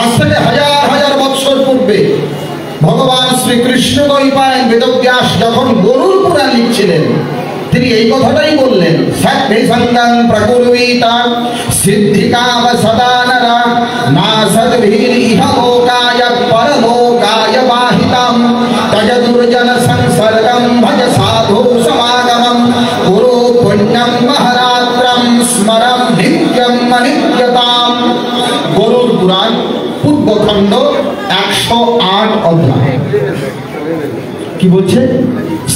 আজ থেকে হাজার হাজার বৎসর পূর্বে ভগবান শ্রীকৃষ্ণ দ্বৈপায়ন বেদব্যাস যখন গরুর পুরাণ লিখছিলেন, তিনি এই কথাটাই বললেন, সদ্ভিসঙ্গং প্রকুর্বীতা সিদ্ধিকাম সদা নরা না সদ্ভির ইহ লোকায় পরলোকায় বাহিতাম তজ দুর্জন সংসর্গম ভজ সাধু সমাগমম গুরু পুণ্যম মহারাত্রম স্মরম নিত্যম অনিত্যতাম। গরুর পুরাণ পূর্বখণ্ড 108 অধ্যায় কি বলছে?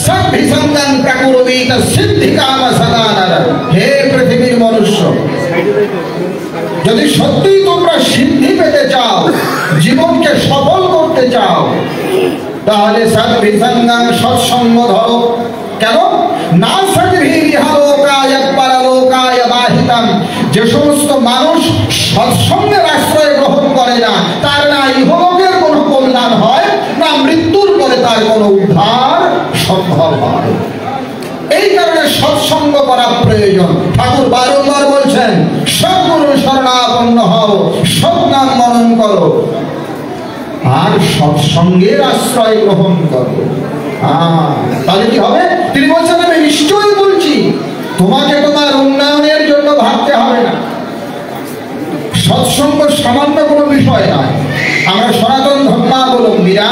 সদ্ভিসঙ্গং প্রকুর্বীত সিদ্ধিকাম সদা নরা। হে পৃথিবীর মনুষ্য, যদি সত্যি তোমরা সিদ্ধি পেতে চাও, জীবনকে সফল করতে চাও, তাহলে সদ্ভিসঙ্গং সৎসঙ্গ ধরো। কেন? না সদ্ভির ইহ লোকায় পরলোকায় বাহিতাম। যে সমস্ত মানুষ সৎসঙ্গের আশ্রয় গ্রহণ করে না, তার না ইহলোকের কোনো কল্যাণ হয়, না মৃত্যুর পরে তার কোনো উদ্ধার সম্ভব হয়। এই কারণে সৎসঙ্গ করা প্রয়োজন। ঠাকুর বারংবার বলছেন, সদ্গুরু শরণাপন্ন হও, সৎনাম মনন করো, আর সৎসঙ্গের আশ্রয় গ্রহণ করো। তাহলে কি হবে? তিনি বলছেন, আমি নিশ্চয়ই বলছি, তোমাকে তোমার উন্নয়নের জন্য ভাবতে হবে না। সৎসঙ্গ সামান্য কোনো বিষয় নয়। আমরা সনাতন ধর্মাবলম্বীরা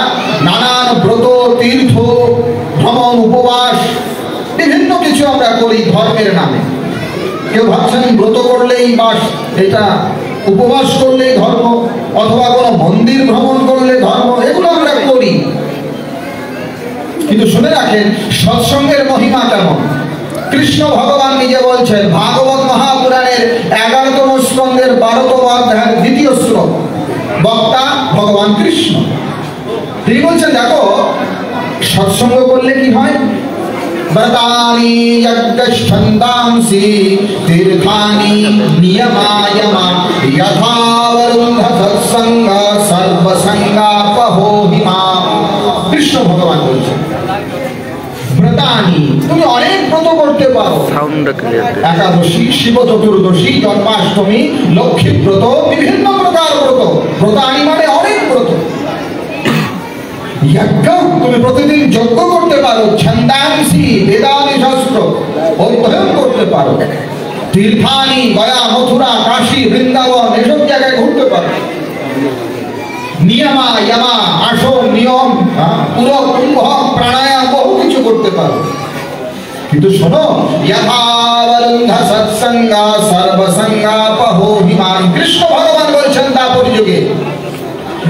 নানান ব্রত, তীর্থ, ভ্রমণ, উপবাস, বিভিন্ন কিছু আমরা করি ধর্মের নামে। কেউ ভাবছেন ব্রত করলেই বাস, এটা উপবাস করলেই ধর্ম, অথবা কোনো মন্দির ভ্রমণ করলে ধর্ম, এগুলো আমরা করি। কিন্তু শুনে রাখেন, সৎসঙ্গের মহিমা কেমন। কৃষ্ণ ভগবান নিজে বলছেন, ভাগবত মহাপুরাণের 11তম স্কন্ধের 12তম অধ্যায়ের 2য় শ্লোক, বক্তা ভগবান কৃষ্ণ। তিনি বলছেন, দেখো সৎসঙ্গ করলে কি হয়। ব্রতানি যজ্ঞচ্ছন্দাংসি তীর্থানি নিয়মায়মা যথা বরুন্ধ সৎসঙ্গ সর্বসঙ্গাপহো হিমা। কৃষ্ণ ভগবান বলছেন, ব্রতানি, তুমি অনেক ব্রত করতে পারো। একাদশী, শিব চতুর্দশী, জন্মাষ্টমী, লক্ষ্মী ব্রত, বিভিন্ন প্রকার ব্রত। ব্রতানি মানে অনেক ব্রত। যজ্ঞ, তুমি প্রতিদিন যজ্ঞ করতে পারো। ছন্দাংসি, বেদাদি শাস্ত্র অধ্যয়ন করতে পারো। তীর্থানি, গয়া, মথুরা, কাশী, বৃন্দাবন, এসব জায়গায় ঘুরতে পারো। নিয়মা যমা, আসন, নিয়ম, পুরো কুম্ভ, প্রাণায়াম, বহু কিছু করতে পারো। কিন্তু শোনো, যথা বরুন্ধ সৎসঙ্গ সর্বসঙ্গাপহো হিমাং। কৃষ্ণ ভগবান বলছেন তাপর যুগে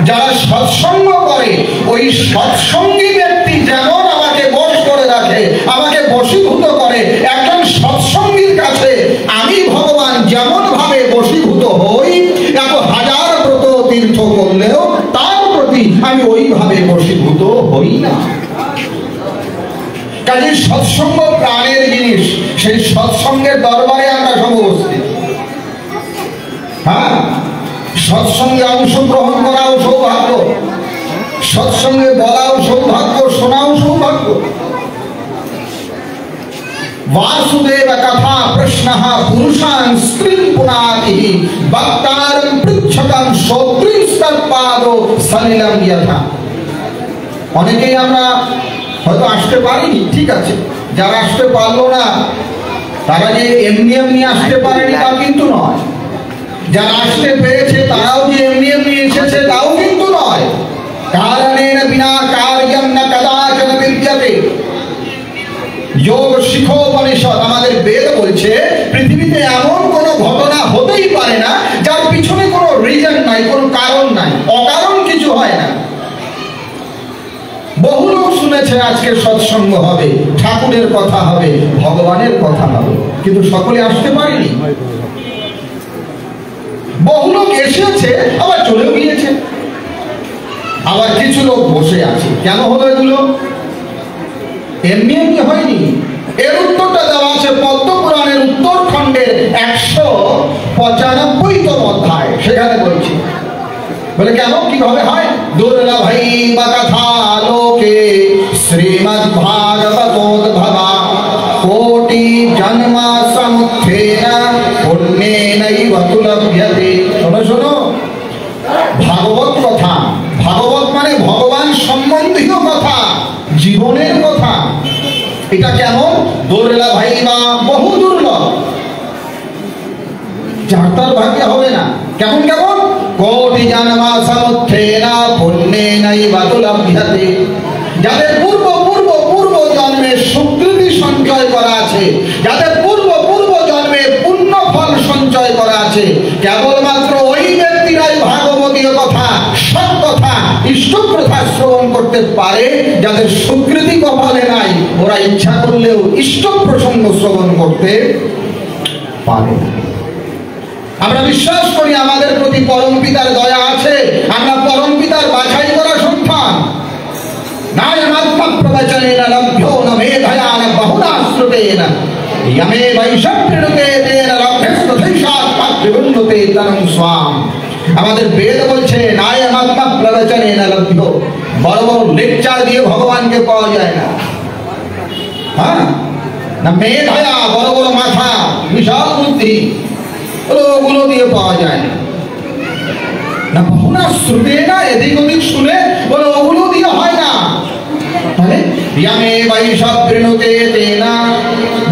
যারা সৎসঙ্গ করে, ওই সৎসঙ্গী ব্যক্তি যেমন আমাকে বশ করে রাখে, আমাকে বশীভূত করে, একজন সৎসঙ্গীর কাছে আমি ভগবান যেমন ভাবে বশীভূত হই, এত হাজার ব্রত তীর্থ করলেও তার প্রতি আমি ওইভাবে বশীভূত হই না। কাজে সৎসঙ্গ প্রাণের জিনিস। সেই সৎসঙ্গের দরবারে আমরা সব উপস্থিত। হ্যাঁ, সৎসঙ্গে অংশগ্রহণ করাও সৌভাগ্য, সৎসঙ্গে বলাও সৌভাগ্য, শোনাও সৌভাগ্য। वासुदेव कथा प्रश्न पुरुषान् स्त्रीं पुनाति भक्तारं पृच्छकं श्रोत्रिंस्तत्पादो सलिलं यथा। অনেকেই আমরা হয়তো আসতে পারিনি, ঠিক আছে, যারা আসতে পারলো না তারা যে এমনি এমনি আসতে পারেনি তা কিন্তু নয়। যারা আসতে পেরেছে তারাও যে এমনি এমনি এসেছে তাও কিন্তু নয়। কারণেন বিনা কার্যং ন কদাচন বিদ্যতে। যোগ শিখোপনিষদ, আমাদের বেদ বলছে পৃথিবীতে এমন কোনো ঘটনা হতেই পারে না যার পিছনে কোনো রিজন নাই, কোনো কারণ নাই, অকারণ কিছু হয় না। বহু লোক শুনেছে আজকে সৎসঙ্গ হবে, ঠাকুরের কথা হবে, ভগবানের কথা হবে, কিন্তু সকলে আসতে পারেনি। বহু লোক এসেছে আবার চলেও গিয়েছে, আবার কিছু লোক বসে আছে। কেন হলো এগুলো? এমনি এমনি হয়নি। এর উত্তরটা দেওয়া আছে পদ্ম পুরাণের উত্তরখণ্ডের 195তম অধ্যায়। সেখানে বলছি, বলে কেন, কিভাবে হয়? দুর্লভৈ বা কথা লোকে শ্রীমদ্ ভাগবতোদ্ভবা কোটি জন্ম সমুত্থেন পুণ্যেনৈব তুলভ্যতে। শোনো শোনো, ভাগবত কথা। ভাগবত মানে ভগবান সম্বন্ধীয় কথা, জীবনের কথা। এটা কেমন? দুর্লভ ভাইবা, বহু দুর্লভ, যার তার ভাগ্যে হবে না। কেমন কেমন? কোটি জন্মা সমুত্থেনা পুণ্যেনৈবা তুলভ্যতে। যাদের পূর্ব পূর্ব পূর্ব জন্মে সুকৃতি সঞ্চয় করা আছে, যাদের পূর্ব পূর্ব জন্মে পুণ্য ফল সঞ্চয় করা আছে, কেবলমাত্র ওই ব্যক্তিরাই ভাগবতীয় কথা, সৎ কথা, ইষ্ট প্রথা শ্রবণ করতে পারে। যাদের সুকৃতি কপালে নাই, ওরা ইচ্ছা করলেও ইষ্ট প্রসঙ্গ শ্রবণ করতে পারে না। আমরা বিশ্বাস করি আমাদের প্রতি পরম পিতার দয়া আছে, আমরা পরম পিতার বাছাই করা সন্তান। নায়মাত্মা প্রবচনেন লভ্যো ন মেধয়া ন বহুনা শ্রুতেন ইয়মে বৈশপ্রণুতে তেন লভ্যস্তথৈষাৎ পাত্রিবুন্নতে তনং স্বাম। আমাদের বেদ বলছে নায়মাত্মা প্রবচনেন লভ্য। বড় বড় লেকচার দিয়ে ভগবানকে পাওয়া যায় না। হ্যাঁ, না মেধয়া, বড় বড় মাথা, বিশাল বুদ্ধি, ওগুলো দিয়ে পাওয়া যায় না। বহুনা শ্রুতে না, এদিক ওদিক শুনে বলে ওগুলো দিয়ে হয় না। তাহলে ইয়ামে বৈশপ্রণুতে তেনা,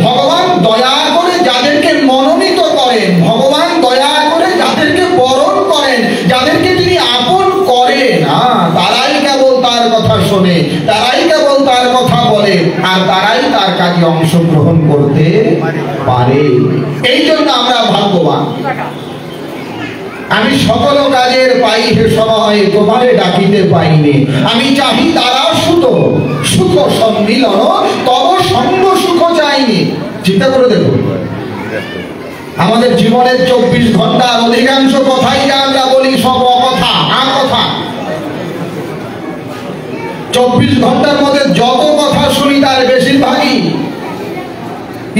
ভগবান দয়া করে যাদেরকে মনোনীত করেন, ভগবান দয়া করে যাদেরকে বরণ করেন, যাদেরকে তিনি আপন করেন, তারাই কেবল তার কথা শোনে, তারাই কেবল তার কথা বলে, আর তারাই তার কাজে অংশগ্রহণ করতে পারে। এই জন্য আমরা ভাগ্যবান। আমি সকল কাজের পাই হে সময়, তোমারে ডাকিতে পাইনি। আমি চাহি তারা সুত সুখ সম্মিলন, তব সঙ্গ সুখ চাইনি। চিন্তা করে দেখুন, আমাদের জীবনের 24 ঘন্টার অধিকাংশ কথাই আমরা বলি সব অকথা, আকথা। 24 ঘন্টার মধ্যে যত কথা শুনি তার বেশিরভাগই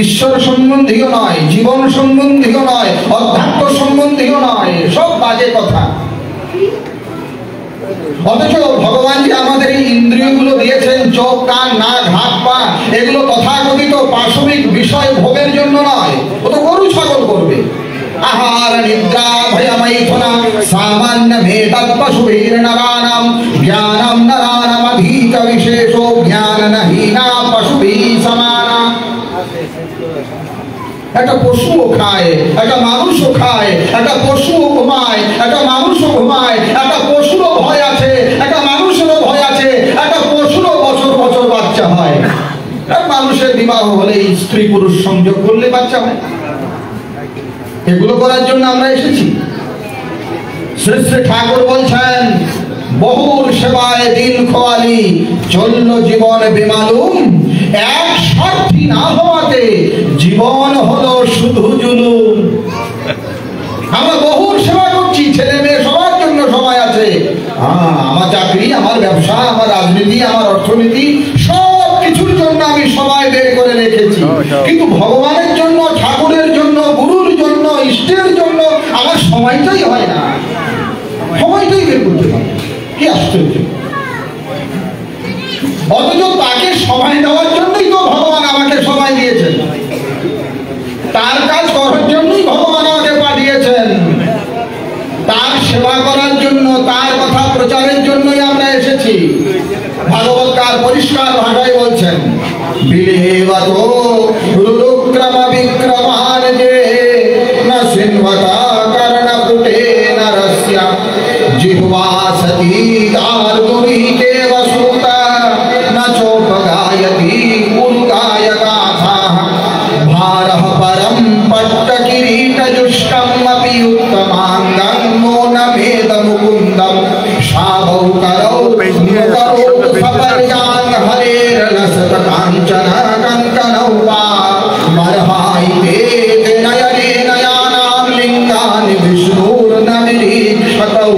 ঈশ্বর সম্বন্ধীয় নয়, জীবন সম্বন্ধীয় নয়, অধ্যাত্ম সম্বন্ধীয় নয়, সব বাজে কথা। অথচ ভগবান যে আমাদের এই ইন্দ্রিয়গুলো দিয়েছেন, চোখ, কান, নাক, হাত, পা, এগুলো তথাকথিত পাশবিক বিষয় ভোগের জন্য নয়। ও তো গরু ছাগল করবে। আহার নিদ্রা ভয়মৈথুনা সামান্য ভেদৎ পশুভির নরানাম জ্ঞানম নরানাম অধীত বিশেষো জ্ঞান নহীনা পশুভি সমানা। একটা পশুও খায়, একটা মানুষও খায়, একটা পশুও ঘুমায়, একটা মানুষও ঘুমায়, একটা পশুরও ভয় আছে, একটা মানুষেরও ভয় আছে, একটা পশুরও বছর বছর বাচ্চা হয়। আর মানুষের বিবাহ হলে স্ত্রী পুরুষ সংযোগ করলে বাচ্চা হয়। এগুলো করার জন্য আমরা এসেছি। শ্রী শ্রী ঠাকুর বলছেন, বহুর সেবায় দিন খোয়ালি, চলল জীবন বেমালুম, এক স্বার্থী না হওয়াতে জীবন হলো শুধু জুলুম। আমরা বহুর সেবা করছি, ছেলে মেয়ে সবার জন্য সময় আছে। আমার চাকরি, আমার ব্যবসা, আমার রাজনীতি, আমার অর্থনীতি, সব কিছুর জন্য আমি সময় বের করে রেখেছি। কিন্তু ভগবানের জন্য, ঠাকুরের জন্য, গুরুর জন্য, ইষ্টের জন্য আমার সময়টাই হয় না। সময়টাই বের করতে পারি, কি আশ্চর্য! অথচ তাকে সময় দেওয়ার জন্যই তো ভগবান আমাকে সময় দিয়েছেন, তার কাজ করার জন্যই ভগবান আমাকে পাঠিয়েছেন, তার সেবা করার জন্য, তার কথা প্রচারের জন্যই আমরা এসেছি। ভাগবতকার পরিষ্কার ভাষায় বলছেন, বিলেবত রুদ্রক্রম বিক্রমান যে না সিন্বতা কর্ণপুটে নরস্য জিহ্বা সতি দার্দুরি কে বসুতা ন চোপগায়তি উর্গায় গাথা भारः परं पट्टकिरीटजुष्टम् अपि उत्तमाङ्गं मोनमेदमुकुन्दं शावौ करौ मुकरौ सपर्याङ् हरेर्लसत काञ्चन कङ्कणौ वा मर्हायिते नयने नयानां लिङ्गानि विष्णुर्नमिरीक्षतौ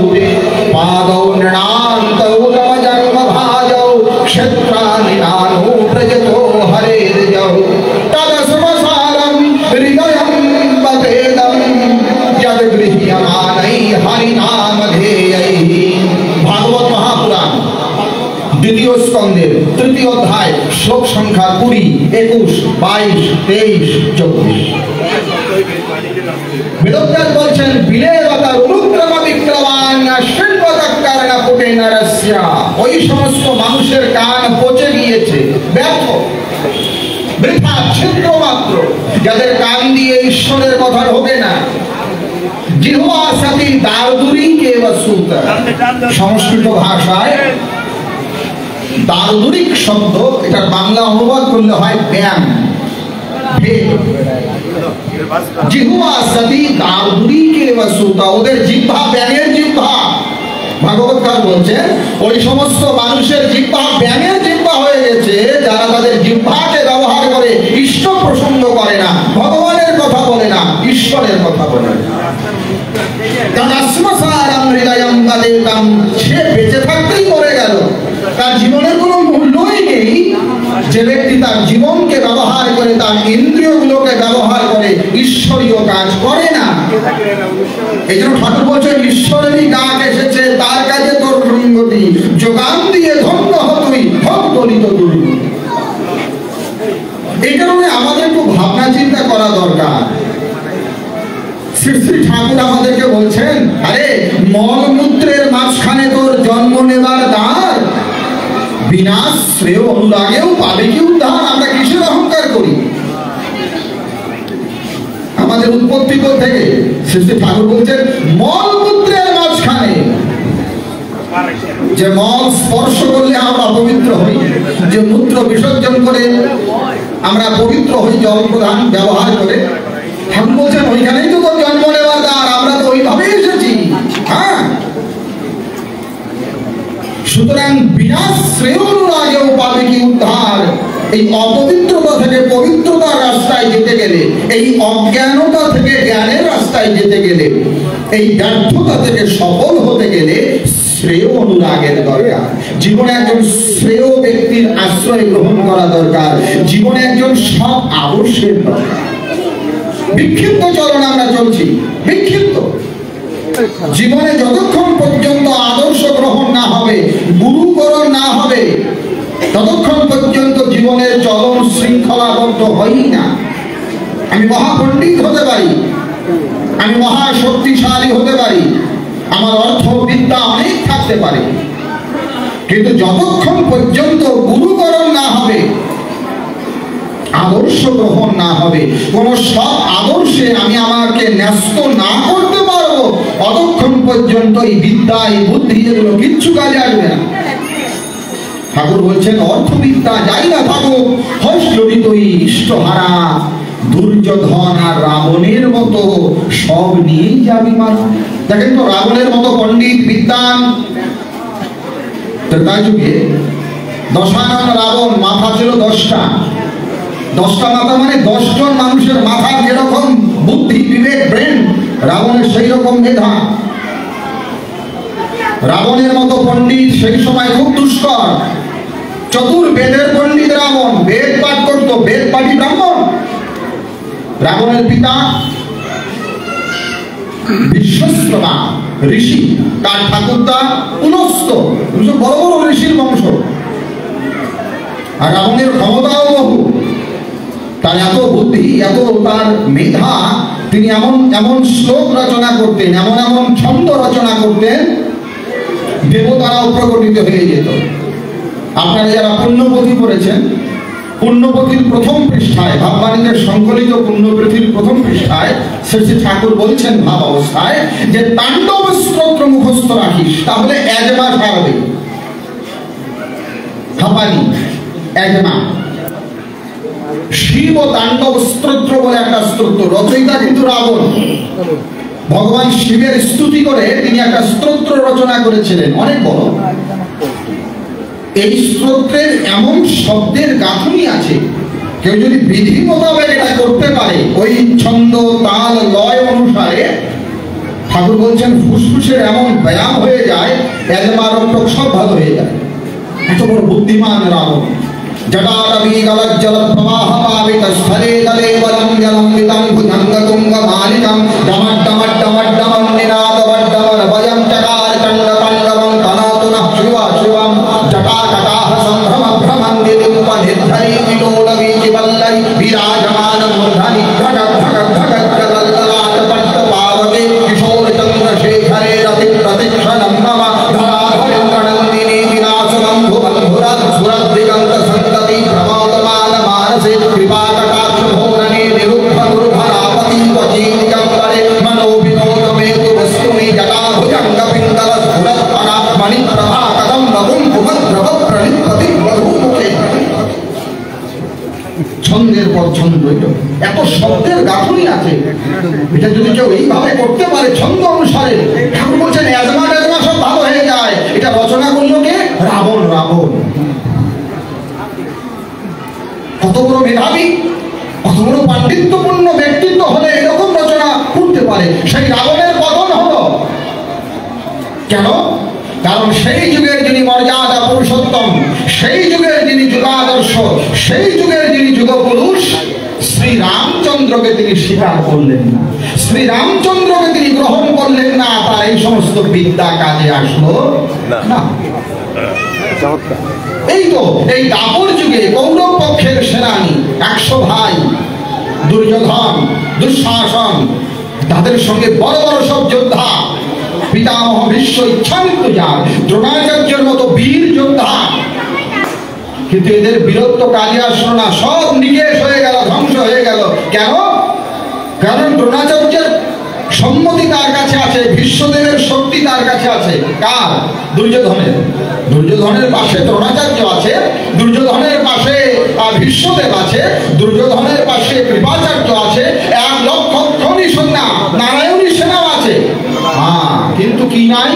पादौ नृणान्तौ रमजन्मभाजौ क्षत्राणि नानो व्रजतो हरेर्यौ तदस्मसारं हृदयं बभेदं यद् गृह्यमानै हरिनामधेयैः। भागवत महापुराण द्वितीय स्कंदेर तृतीय अध्याय श्लोक संख्या 20, 21, 22, 23, 24। বেদব্যাস বলছেন, বিলেবতা রুদ্রম বিক্রমান শৃণ্বত নরস্যা, ওই সমস্ত মানুষের কান পচে গিয়েছে, ব্যর্থ, বৃথা, ছিদ্র মাত্র, যাদের কান দিয়ে ঈশ্বরের কথা ঢোকে না। জিহ্বা সতি দারদুরি কেব সুত, সংস্কৃত ভাষায় দারদুরিক শব্দ, এটার বাংলা অনুবাদ করলে হয় ব্যায়াম, জিহ্বা সতি দারদুরি কেব সুত, ওদের জিহ্বা ব্যাঙের জিহ্বা। ভাগবতকার বলছেন ওই সমস্ত মানুষের জিহ্বা ব্যাঙের জিহ্বা হয়ে গেছে, যারা তাদের জিহ্বাকে ব্যবহার করে ঈশ্বর প্রসঙ্গ করে না, ভগবানের কথা বলে না, ঈশ্বরের কথা বলে না। সে বেঁচে থাকতেই মরে গেল, তার জীবনের কোনো মূল্যই নেই। যে ব্যক্তি তার জীবনকে ব্যবহার করে, তার ইন্দ্রিয়গুলোকে ব্যবহার করে ঈশ্বরীয় কাজ করে না। এই জন্য ঠাকুর বলছেন ঈশ্বরেরই ডাক এসেছে, তার কাছে তোর সঙ্গতি, যোগান দিয়ে ধন্য হতুই হক দলিত দুর্গতি। এই কারণে আমাদের একটু ভাবনা চিন্তা করা দরকার। শ্রী শ্রী ঠাকুর আমাদেরকে বলছেন, আরে মলমূত্রের মাঝখানে তোর জন্ম নেবার দ্বার, বিনাশ শ্রেয় অনুরাগেও পাবে কি উদ্ধার। আমরা কিসের অহংকার করি? আমাদের উৎপত্তি থেকে শ্রী শ্রী ঠাকুর বলছেন মলমূত্রের মাঝখানে, যে মল স্পর্শ করলে আমরা অপবিত্র হই, যে মূত্র বিসর্জন করে আমরা পবিত্র হই জল প্রদান ব্যবহার করে, ঠাকুর বলছেন ওইখানেই তো জন্ম নেওয়ার দ্বার, আমরা তো ওইভাবেই এসেছি। হ্যাঁ, সুতরাং বিনাশ শ্রেয় অনুরাগেও পাবে কি উদ্ধার। এই অপবিত্রতা থেকে পবিত্রতার রাস্তায় যেতে গেলে, এই অজ্ঞানতা থেকে জ্ঞানের রাস্তায় যেতে গেলে, এই ব্যর্থতা থেকে সফল হতে গেলে শ্রেয় অনুরাগের দরকার। জীবনে একজন শ্রেয় ব্যক্তির আশ্রয় গ্রহণ করা দরকার, জীবনে একজন সৎ আদর্শের দরকার। বিক্ষিপ্ত চলন আমরা চলছি, বিক্ষিপ্ত জীবনে যতক্ষণ পর্যন্ত আদর্শ গ্রহণ না হবে, গুরুকরণ না হবে, ততক্ষণ পর্যন্ত জীবনের চলন শৃঙ্খলাবদ্ধ হয়ই না। আমি মহাপণ্ডিত হতে পারি, আমি মহা শক্তিশালী হতে পারি, আমার অর্থ বিদ্যা অনেক থাকতে পারে, কিন্তু যতক্ষণ পর্যন্ত গুরুকরণ না হবে, আদর্শ গ্রহণ না হবে, কোন সব আদর্শে আমি আমাকে ন্যস্ত না করতে পারবো, ততক্ষণ পর্যন্ত এই বিদ্যা, এই বুদ্ধি, এগুলো কিচ্ছু কাজে আসবে না। ঠাকুর বলছেন অর্থবিদ্যা যাই না থাকুক, হর্ষজড়িত ইষ্টহারা, দুর্যোধন আর রাবণের মতো সব নিয়েই যাবি মারা। দেখেন তো রাবণের মতো পণ্ডিত বিদ্বান, তাই যুগে দশানন রাবণ, মাথা ছিল 10টা, 10টা মাথা মানে 10 জন মানুষের মাথা যেরকম বুদ্ধি, বিবেক, ব্রেন, রাবণের সেই রকম মেধা। রাবণের মতো পণ্ডিত সেই সময় খুব দুষ্কর। চতুর্বেদের পণ্ডিত রাবণ, বেদ পাঠ করতো, বেদ পাঠী ব্রাহ্মণ। রাবণের পিতা বিশ্বশ্রবা ঋষি, তার ঠাকুরদা পুলস্ত, বড় বড় ঋষির বংশ। আর রাবণের ক্ষমতাও বহু, তার এত বুদ্ধি, এত তার মেধা, তিনি এমন এমন শ্লোক রচনা করতেন, এমন এমন ছন্দ রচনা করতেন, দেবতারাও প্রকটিত হয়ে যেত। আপনারা যারা পুণ্যপথী পড়েছেন, পুণ্যপথীর প্রথম পৃষ্ঠায়, ভাববাণীতে সংকলিত পুণ্যপথীর প্রথম পৃষ্ঠায় শ্রী শ্রী ঠাকুর বলছেন ভাব অবস্থায় যে তাণ্ডব স্তোত্র মুখস্থ রাখিস, তাহলে এজমা সারবে। ভাববাণী এজমা, শিব তাণ্ডব স্তোত্র বলে একটা স্তোত্র, রচয়িতা কিন্তু রাবণ। ভগবান শিবের স্তুতি করে তিনি একটা স্তোত্র রচনা করেছিলেন, অনেক বড়। এই স্তোত্রের এমন শব্দের গাঁথুনি আছে, কেউ যদি বিধি মোতাবেক এটা করতে পারে, ওই ছন্দ, তাল, লয় অনুসারে, ঠাকুর বলছেন ফুসফুসের এমন ব্যায়াম হয়ে যায়, এজমা, রক্তক সব ভালো হয়ে যায়। এত বড় বুদ্ধিমান রাবণ। জটারবি গলজ্জল প্রবাহ পাবিত স্থলে তলে বলম জলম্বিতম ভুজঙ্গতুঙ্গ মালিকম ডমড্ডমড্ডমড্ডমম নিনাদবড্ডমর ভয়ং চকার চণ্ড তাণ্ডবং তনাতুনঃ শিব শিবম জটাকটাহ সম্ভ্রম ভ্রমন্দিলিং পনির্ধরি বিলোলবীজি বল্লরি বিরাজমান মূর্ধনি ধটক ধটক ধটক জগল্ললাট পট্ট পাবকে কিশোর চন্দ্রশেখরে রতি প্রতিক্ষণম মম ধরাধরিং মণিপ্রভা কদম বগুম ভূমদ্রব প্রণিপতি বধূমুখে। ছন্দের পর ছন্দ, এত শব্দের গাঁথনি আছে, এটা যদি কেউ এইভাবে করতে পারে ছন্দ অনুসারে, ঠাকুর বলছেন এজমা টেজমা সব ভালো হয়ে যায়। এটা রচনা করলো কে? রাবণ। রাবণ কত বড় মেধাবী, কত বড় পাণ্ডিত্যপূর্ণ ব্যক্তিত্ব হলে এরকম রচনা করতে পারে। সেই রাবণের পতন হলো কেন? কারণ সেই যুগের যিনি মর্যাদা পুরুষোত্তম, সেই যুগের যিনি যুগাদর্শ, সেই যুগের যিনি যুগপুরুষ, শ্রী রামচন্দ্রকে তিনি স্বীকার করলেন না, শ্রী রামচন্দ্রকে তিনি গ্রহণ করলেন না। তার এই সমস্ত বিদ্যা কাজে আসলো না। এই তো এই দাপর যুগে কৌরব পক্ষের সেনানী 100 ভাই, দুর্যোধন, দুঃশাসন, তাদের সঙ্গে বড় বড় সব যোদ্ধা, পিতামহ ভীষ্ম, ইচ্ছামৃত্যুঞ্জয়, দ্রোণাচার্যের মতো বীর যোদ্ধা, কিন্তু এদের বীরত্ব কাজে আসলো না। সব নিকেশ হয়ে গেল, ধ্বংস হয়ে গেল। কেন? কারণ দ্রোণাচার্যের সম্মতি তার কাছে আছে, ভীষ্মদেবের শক্তি তার কাছে আছে। কার? দুর্যোধনের। দুর্যোধনের পাশে দ্রোণাচার্য আছে, দুর্যোধনের পাশে ভীষ্মদেব আছে, দুর্যোধনের পাশে কৃপাচার্য আছে, 1 লক্ষ খনি সেনা, নারায়ণী সেনাও আছে। কিন্তু কি নাই?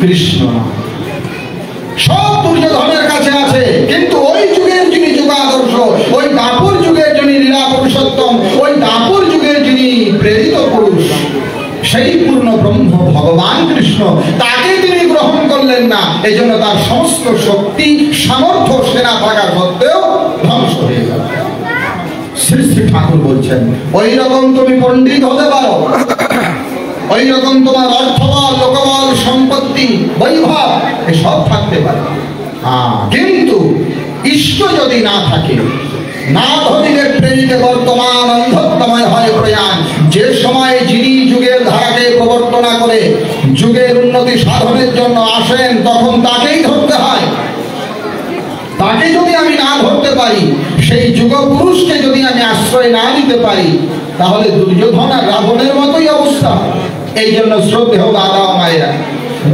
কৃষ্ণ না। সব দুর্যোধনের কাছে আছে, কিন্তু ওই যুগের যিনি যুগাদর্শ, ওই দাপর যুগের যিনি লীলা পুরুষোত্তম, ওই দাপর যুগের যিনি প্রেরিত পুরুষ, সেই পূর্ণ ব্রহ্ম ভগবান কৃষ্ণ, তাকে তিনি গ্রহণ করলেন না। এই জন্য তার সমস্ত শক্তি সামর্থ্য সেনা থাকা সত্ত্বেও ধ্বংস হয়ে গেল। শ্রী শ্রী ঠাকুর বলছেন, ওই রকম তুমি পণ্ডিত হতে পারো, ওই রকম তোমার অর্থবল, লোকবল, সম্পত্তি, বৈভব এসব থাকতে পারে, কিন্তু ইষ্ট যদি না থাকে, না ধরিলে প্রেরিতে বর্তমান অন্ধত্বময় হয় প্রয়াণ। যে সময় যিনি যুগের ধারাকে প্রবর্তনা করে যুগের উন্নতি সাধনের জন্য আসেন, তখন তাকেই ধরতে হয়। তাকে যদি আমি না ধরতে পারি, সেই যুগপুরুষকে যদি আমি আশ্রয় না দিতে পারি, তাহলে দুর্যোধন আর রাবণের মতোই অবস্থা। এই জন্য শ্রদ্ধেয় দাদা মায়েরা,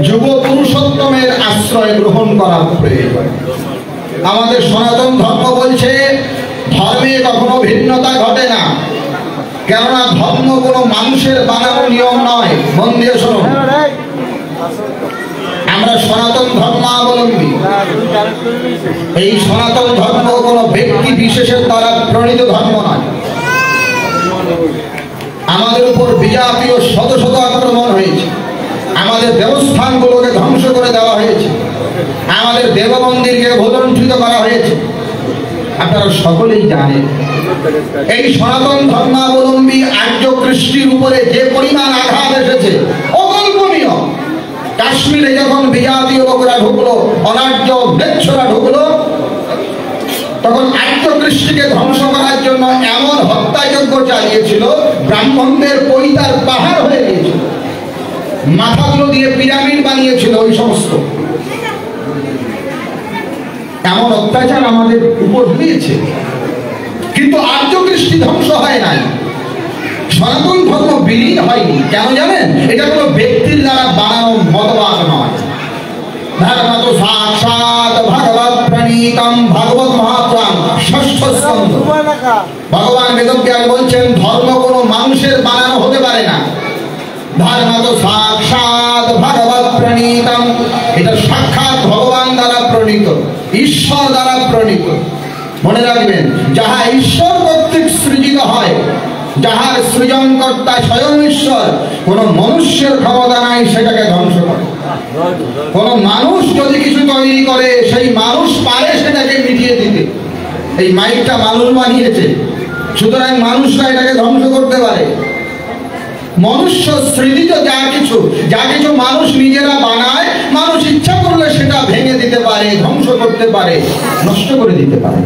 যুগ পুরুষোত্তমের আশ্রয় গ্রহণ করা প্রয়োজন। আমাদের সনাতন ধর্ম বলছে ধর্মে কখনো ভিন্নতা ঘটে না, কেননা ধর্ম কোনো মানুষের বানানো নিয়ম নয়। মন দিয়ে শুনুন, আমরা সনাতন ধর্মাবলম্বী। এই সনাতন ধর্ম কোনো ব্যক্তি বিশেষের দ্বারা প্রণীত ধর্ম নয়। আমাদের উপর বিজাতীয় শত শত আক্রমণ হয়েছে, আমাদের দেবস্থানগুলোকে ধ্বংস করে দেওয়া হয়েছে, আমাদের দেব মন্দিরকে ভূলুণ্ঠিত করা হয়েছে। আপনারা সকলেই জানেন এই সনাতন ধর্মাবলম্বী আর্য কৃষ্টির উপরে যে পরিমাণ আঘাত এসেছে অকল্পনীয়। কাশ্মীরে যখন বিজাতীয় লোকরা ঢুকলো, অনার্য বেচ্ছরা ঢুকলো, তখন আর্য কৃষ্টিকে ধ্বংস করার জন্য এমন হত্যাযজ্ঞ চালিয়েছিল, ব্রাহ্মণদের পৈতার পাহাড় হয়ে গিয়েছিল, মাথাগুলো দিয়ে পিরামিড বানিয়েছিল। ওই সমস্ত এমন অত্যাচার আমাদের উপর হয়েছে, কিন্তু আর্য কৃষ্টি ধ্বংস হয় নাই, সনাতন ধর্ম বিলীন হয়নি। কেন জানেন? এটা কোনো ব্যক্তির দ্বারা বানানো মতবাদ নয়। ধর্মত সাক্ষাৎ ভগবৎ প্রণীতম ভাগবত মহাপুরাণ 6ষ্ঠ স্কন্ধ। ভগবান বেদব্যাস বলছেন ধর্ম কোনো মানুষের বানানো হতে পারে না। ধর্মত সাক্ষাৎ ভগবৎ প্রণীতম, এটা সাক্ষাৎ ভগবান দ্বারা প্রণীত, ঈশ্বর দ্বারা প্রণীত। মনে রাখবেন, যাহা ঈশ্বর কর্তৃক সৃজিত হয়, যাহার সৃজনকর্তা স্বয়ং ঈশ্বর, কোন মনুষ্যের ক্ষমতা নাই সেটাকে ধ্বংস করে। কোন মানুষ যদি কিছু তৈরি করে, সেই মানুষ পারে সেটাকে মিটিয়ে দিতে। এই মাইকটা মানুষ বানিয়েছে, সুতরাং মানুষরা এটাকে ধ্বংস করতে পারে। মনুষ্য সৃজিত যা কিছু মানুষ নিজেরা বানায়, মানুষ ইচ্ছা করলে সেটা ভেঙে দিতে পারে, ধ্বংস করতে পারে, নষ্ট করে দিতে পারে।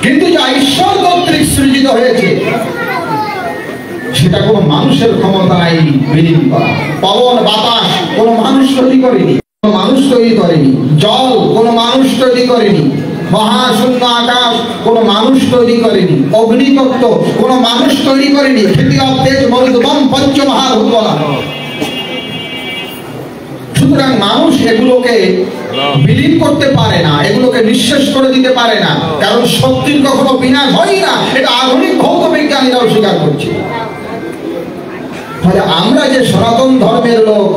কিন্তু যা ঈশ্বর কর্তৃক সৃজিত হয়েছে, সেটা কোনো মানুষের ক্ষমতা নাই বিলীন করা। পবন বাতাস কোনো মানুষ তৈরি করেনি, কোনো মানুষ তৈরি করেনি। জল কোনো মানুষ তৈরি করেনি। মহাশূন্য আকাশ কোনো মানুষ তৈরি করেনি। অগ্নিতত্ত্ব কোনো মানুষ তৈরি করেনি। পৃথিবী তেজ মরুদ্গম পঞ্চমহাভূত বলা। সুতরাং মানুষ এগুলোকে বিলীন করতে পারে না, এগুলোকে নিঃশেষ করে দিতে পারে না, কারণ শক্তির কখনো বিনাশ হয় না। এটা আধুনিক ভৌত বিজ্ঞানীরাও স্বীকার করছে। তাহলে আমরা যে সনাতন ধর্মের লোক,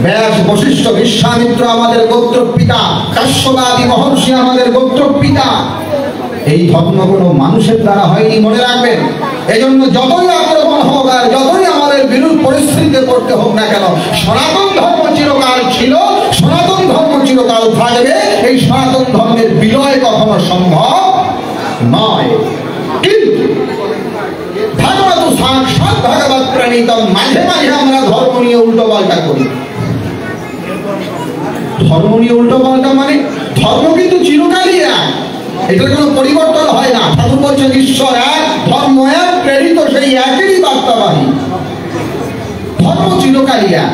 ব্যাস, বশিষ্ঠ, বিশ্বামিত্র আমাদের গোত্র পিতা, কাশ্যপাদি মহর্ষি আমাদের গোত্র পিতা, এই ধর্ম কোনো মানুষের দ্বারা হয়নি, মনে রাখবেন। এই জন্য যতই আক্রমণ হোক আর যতই আমাদের বিরূপ পরিস্থিতিতে পড়তে হোক না কেন, সনাতন ধর্ম চিরকাল ছিল, সনাতন ধর্ম চিরকাল থাকবে। এই সনাতন ধর্মের বিলয় কখনো সম্ভব নয়। কিন্তু ধর্ম তো সাক্ষাৎ ভগবৎ প্রণীত, মাঝে মাঝে আমরা ধর্ম নিয়ে উল্টো পাল্টা করি। ধর্ম নিয়ে উল্টো পাল্টা মানে ধর্ম কিন্তু চিরকালই এক, এটার কোনো পরিবর্তন হয় না। ঠাকুর বলছেন ঈশ্বর এক, ধর্ম এক, প্রেরিত সেই একই বার্তাবাহী। ধর্ম চিরকালই এক,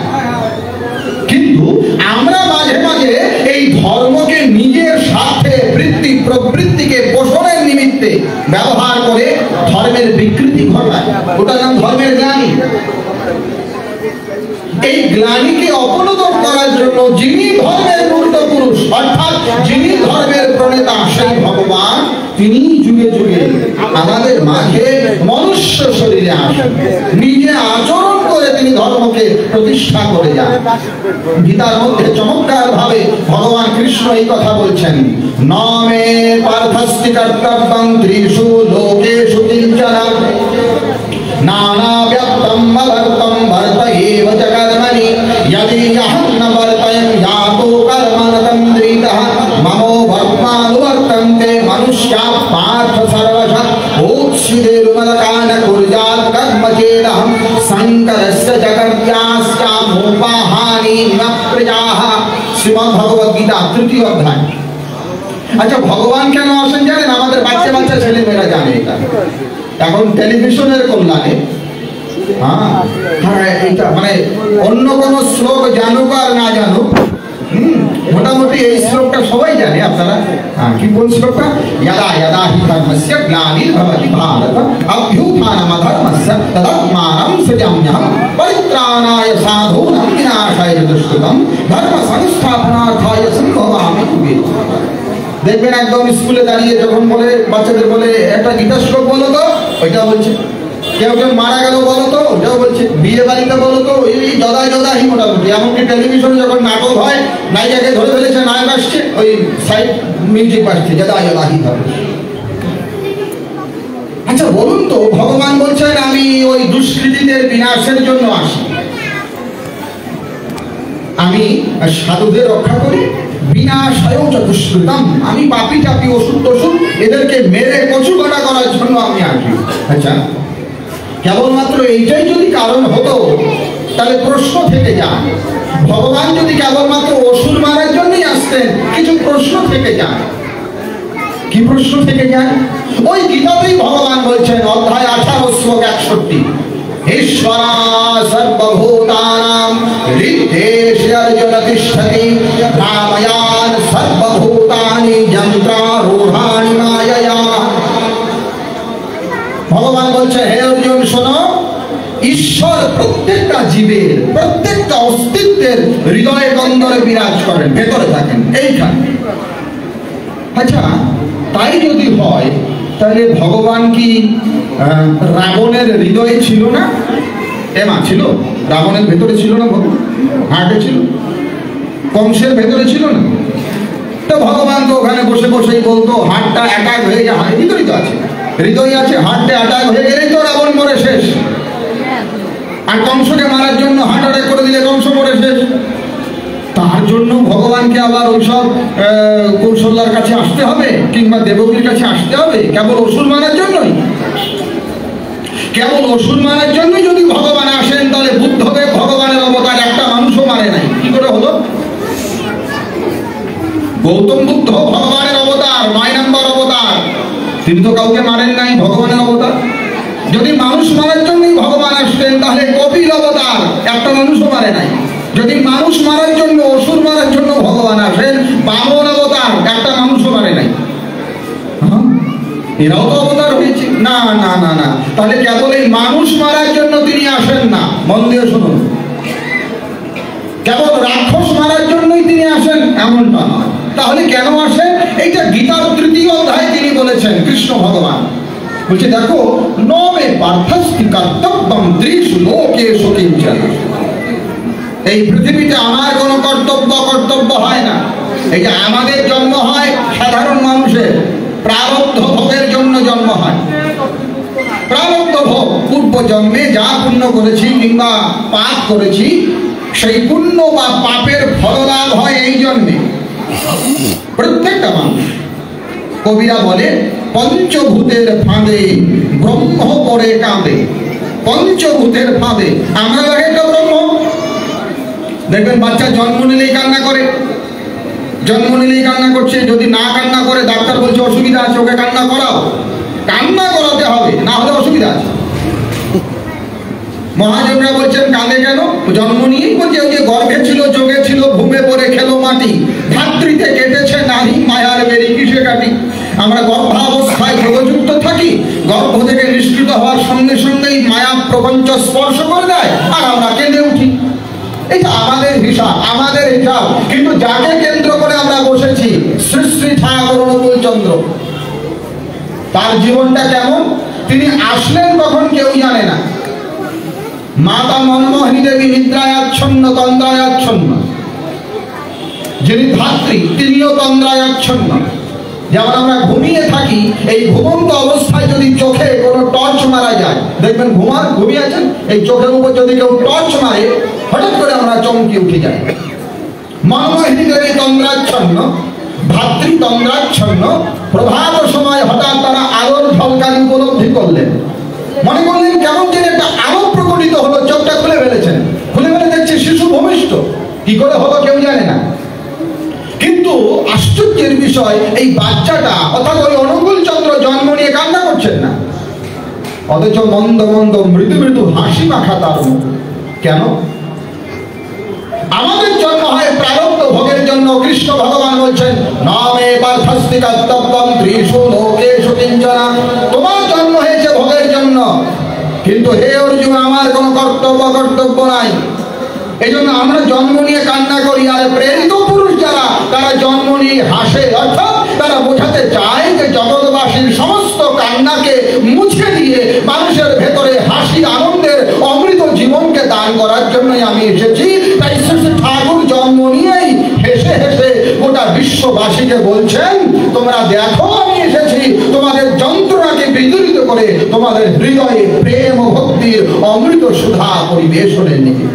কিন্তু আমরা মাঝে মাঝে এই ধর্মকে নিজের স্বার্থে, বৃত্তি প্রবৃত্তিকে পোষণের নিমিত্তে ব্যবহার করে ধর্মের বিকৃতি ঘটায়। ওটার নাম ধর্মের গ্লানি। এই গ্লানিকে অপনোদন করার জন্য যিনি ধর্মের মূর্ত পুরুষ, অর্থাৎ যিনি ধর্মের প্রণেতা, সেই ভগবান, তিনি যুগে যুগে আমাদের মাঝে মনুষ্য শরীরে আসেন, নিজে আচরণ করে তিনি ধর্মকে প্রতিষ্ঠা করে যান। গীতার মধ্যে চমৎকার ভাবে ভগবান কৃষ্ণ এই কথা বলছেন, নমে পার্থস্তি কর্তব্যং ত্রিষু লোকেষু কিঞ্চন নানা ব্যক্তম অবর্তম ভর্ত এব চ কর্মণি यदि अहं न वर्तयं यातो कर्मणतन्द्रितः ममो वर्त्मानुवर्तन्ते मनुष्याः पार्थ सर्वशः उत्सिदेरुमलकान् कुर्यात् कर्म चेदहं शङ्करस्य जगत्यास्यामुपाहानि न प्रजाः। শ্রীমদ্ ভগবদ গীতা 3য় অধ্যায়। আচ্ছা, ভগবান কেন আসেন জানেন? আমাদের বাচ্চা বাচ্চা ছেলেমেয়েরা জানে এটা। এখন টেলিভিশনের কল্যাণে এটা মানে অন্য কোন শ্লোক জানুক আর না জানুক, মোটামুটি এই শ্লোকটা সবাই জানে। আপনারা কি কোন শ্লোকটা? यदा यदा हि धर्मस्य ग्लानिर्भवति भारत अभ्युत्थानमधर्मस्य तदात्मानं सृजाम्यहं परित्राणाय साधूनां विनाशाय दुष्कृतं धर्म संस्थापनार्थाय सम्भवामि युगे। দেখবেন একদম স্কুলে দাঁড়িয়ে যখন বলে, বাচ্চাদের বলে একটা গীতা শ্লোক বলো তো, ওইটা বলছে। কেউ কেউ মারা গেল বলো তো, ওটাও বলছে। বিয়ে বাড়িতে বলো তো, এই যদাই যদাহি মোটামুটি। এমনকি টেলিভিশনে যখন নাটক হয়, নায়িকাকে ধরে ফেলেছে, নায়ক আসছে, ওই সাইড মিউজিক বাজছে, যদাই যদাহি ধরে। আচ্ছা বলুন তো, ভগবান বলছেন আমি ওই দুষ্কৃতীদের বিনাশের জন্য আসি, আমি সাধুদের রক্ষা করি, বিনাশায় চ দুষ্কৃতম, আমি পাপি টাপি ওষুধ টষুধ এদেরকে মেরে কচু কাটা করার জন্য আমি আসি। আচ্ছা, কেবলমাত্র এইটাই যদি কারণ হতো তাহলে প্রশ্ন থেকে যায়। ভগবান যদি কেবলমাত্র অসুর মারার জন্যই আসতেন, কিছু প্রশ্ন থেকে যায়। কি প্রশ্ন থেকে যায়? ওই গীতাতেই ভগবান বলছেন, অধ্যায় 18 শ্লোক 61, ঈশ্বরা সর্বভূতানাং হৃদ্দেশে অর্জুন তিষ্ঠতি রাময়ান সর্বভূতানি যন্ত্রারূঢ়ানি মায়য়া। ভগবান বলছে, হে অর্জুন শোনো, ঈশ্বর প্রত্যেকটা জীবের, প্রত্যেকটা অস্তিত্বের হৃদয়ে কন্দরে বিরাজ করেন, ভেতরে থাকেন, এইখানে। আচ্ছা, তাই যদি হয় তাহলে ভগবান কি রাবণের হৃদয়ে ছিল না? এমা ছিল, রাবণের ভেতরে ছিল না? ভগবান হার্টে ছিল, কংসের ভেতরে ছিল না? তো ভগবান তো ওখানে বসে বসেই বলতো, হার্টটা অ্যাটাক হয়ে যায়, হৃদয় তো আছে, হৃদয় আছে, হার্টে অ্যাটাক হয়ে গেলেই তো রাবণ মরে শেষ। আর কংসকে মারার জন্য হার্ট অ্যাটাক করে দিলে কংস মরে শেষ। তার জন্য ভগবানকে আবার ওইসব কৌশল্যার কাছে আসতে হবে, কিংবা দেবকীর কাছে আসতে হবে কেবল অসুর মারার জন্যই? কেবল অসুর মারার জন্যই যদি ভগবান আসেন, তাহলে বুদ্ধদেব ভগবানের অবতার, একটা মানুষও মারে নাই, কি করে হলো? গৌতম বুদ্ধ ভগবানের অবতার, 9 নম্বর অবতার, তিনি তো কাউকে মারেন নাই, ভগবানের অবতার। যদি মানুষ মারার জন্যই ভগবান আসতেন, তাহলে কপিল অবতার, একটা মানুষও মারে নাই। যদি মানুষ মারার জন্য, অসুর মারার জন্য ভগবান আসেন, বামন অবতার, একটা মানুষও মারে নাই, এরাও তো অবতার হয়েছে। না না না না, তাহলে কেবল এই মানুষ মারার জন্য তিনি আসেন না, মন দিয়ে শুনুন। কেবল রাক্ষস মারার জন্য এমনটা নয়। তাহলে কেন আসে? এইটা গীতার 3য় অধ্যায়ে তিনি বলেছেন, কৃষ্ণ ভগবান বলছে, দেখো নমে পার্থস্তি কর্তব্যম ত্রিষু লোকেষু কিঞ্চন। এই পৃথিবীতে আমার কোনো কর্তব্য হয় না। এই যে আমাদের জন্ম হয় সাধারণ মানুষের প্রারব্ধ ভোগের জন্য জন্ম হয়। প্রারব্ধ ভোগ, পূর্ব জন্মে যা পুণ্য করেছি কিংবা পাপ করেছি, সেই পুণ্য বা পাপের ফললাভ হয় এই জন্মে প্রত্যেকটা মানুষ। কবিরা বলে, পঞ্চভূতের ফাঁদে ব্রহ্ম পড়ে কাঁদে। পঞ্চভূতের ফাঁদে আমরা একটা ব্রহ্ম। দেখবেন বাচ্চা জন্ম নিলেই কান্না করে, জন্ম নিলেই কান্না করছে। যদি না কান্না করে ডাক্তার বলছে অসুবিধা আছে, ওকে কান্না করাও। কান্না করাতে হবে, না হলে অসুবিধা আছে। মহাজনরা বলছেন কাঁদে কেন? জন্ম নিয়েই বলছে, ওই যে গর্ভে ছিল, যোগে ছিল, ঘুমে পড়ে খেলো মাটি, ধাত্রীতে কেটেছে নারী মায়ার বেরি কিসে কাটি। আমরা গর্ভাবস্থায় যোগযুক্ত থাকি, গর্ভ থেকে নিষ্কৃত হওয়ার সঙ্গে সঙ্গেই মায়া প্রপঞ্চ স্পর্শ করে দেয়, আর আমরা কেঁদে উঠি। এটা আমাদের হিসাব, আমাদের হিসাব। কিন্তু যাকে কেন্দ্র করে আমরা বসেছি, শ্রী শ্রী ঠাকুর অনুকূল চন্দ্র, তার জীবনটা কেমন? তিনি আসলেন কখন কেউ জানে না। মাতা মনমোহিনী দেবী নিদ্রায় আচ্ছন্ন, তন্দ্রায় আচ্ছন্ন। যিনি ধাত্রী, তিনিও তন্দ্রায় আচ্ছন্ন। যেমন আমরা ঘুমিয়ে থাকি, এই ঘুমন্ত অবস্থায় যদি চোখে কোনো টর্চ মারা যায়, দেখবেন ঘুমিয়ে আছেন, এই চোখের উপর যদি কেউ টর্চ মারে, হঠাৎ করে আমরা চমকে উঠে যাই। মনমোহিনী দেবী তন্দ্রাচ্ছন্ন, ধাত্রী তন্দ্রাচ্ছন্ন। প্রভাত সময় হঠাৎ তারা আলোর ঝলকানি উপলব্ধি করলেন, মনে করলেন কেমন যেন একটা আলো প্রকটিত হলো, চোখটা খুলে ফেলেছেন। খুলে ফেলে দেখছে শিশু ভূমিষ্ঠ। কি করে হলো কেউ জানে না। কিন্তু আশ্চর্যের বিষয়, এই বাচ্চাটা অর্থাৎ ওই অনুকূল চন্দ্র জন্ম নিয়ে কান্না করছেন না, অথচ মন্দ মন্দ মৃদু মৃদু হাসি মাখা তার মুখ। কেন? আমাদের জন্ম হয় প্রারব্ধ ভোগের জন্য। কৃষ্ণ ভগবান বলছেন, নামে পার্থস্তি কর্তব্যম ত্রিষু লোকেষু কিঞ্চন। তোমার জন্ম হয়েছে ভোগের জন্য, কিন্তু হে অর্জুন, আমার কোনো কর্তব্য নাই। এই জন্য আমরা জন্ম নিয়ে কান্না করি। আর প্রেরিত পুরুষ যারা, তারা জন্ম নিয়ে হাসে, অর্থাৎ তারা বোঝাতে চায় যে জগৎবাসীর সমস্ত কান্নাকে মুছে দিয়ে মানুষের ভেতরে হাসি আনন্দের অমৃত জীবনকে দান করার জন্যই আমি এসেছি। তাই শ্রী ঠাকুর জন্ম নিয়েই হেসে হেসে গোটা বিশ্ববাসীকে বলছেন, তোমরা দেখো আমি এসেছি তোমাদের যন্ত্রণাকে বিদূরিত করে তোমাদের হৃদয়ে প্রেম ও ভক্তির অমৃত সুধা পরিবেশনের নিয়ে।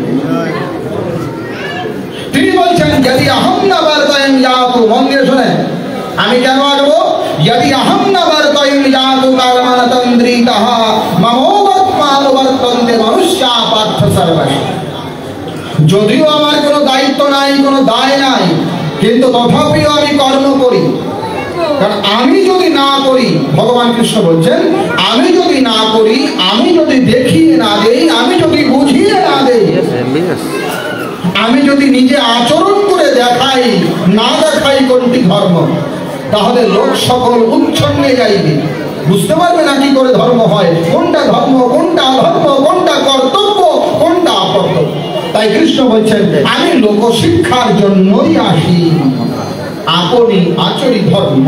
তিনি বলছেন, যদি আহম না বার্তায়ম যাতু, মন দিয়ে শোনেন, আমি কেন আসবো? যদি আহম না বার্তায়ম যাতু কারমানতন্দ্রিতঃ মমোবৎমানুবর্তন্তে মনুষ্যা পার্থ সর্বশ। যদিও আমার কোনো দায়িত্ব নাই, কোনো দায় নাই, কিন্তু তথাপিও আমি কর্ম করি। কারণ আমি যদি না করি, ভগবান কৃষ্ণ বলছেন, আমি যদি না করি, আমি যদি দেখিয়ে না দেই, আমি যদি বুঝিয়ে না দেই, আমি যদি নিজে আচরণ করে দেখাই না দেখাই কোনটি ধর্ম, তাহলে লোক সকল উচ্ছন্নে যাইবে, বুঝতে পারবে না কি করে ধর্ম হয়, কোনটা ধর্ম, কোনটা অধর্ম, কোনটা কর্তব্য, কোনটা অকর্তব্য। তাই কৃষ্ণ বলছেন, আমি লোকশিক্ষার জন্যই আসি, আপনি আচরি ধর্ম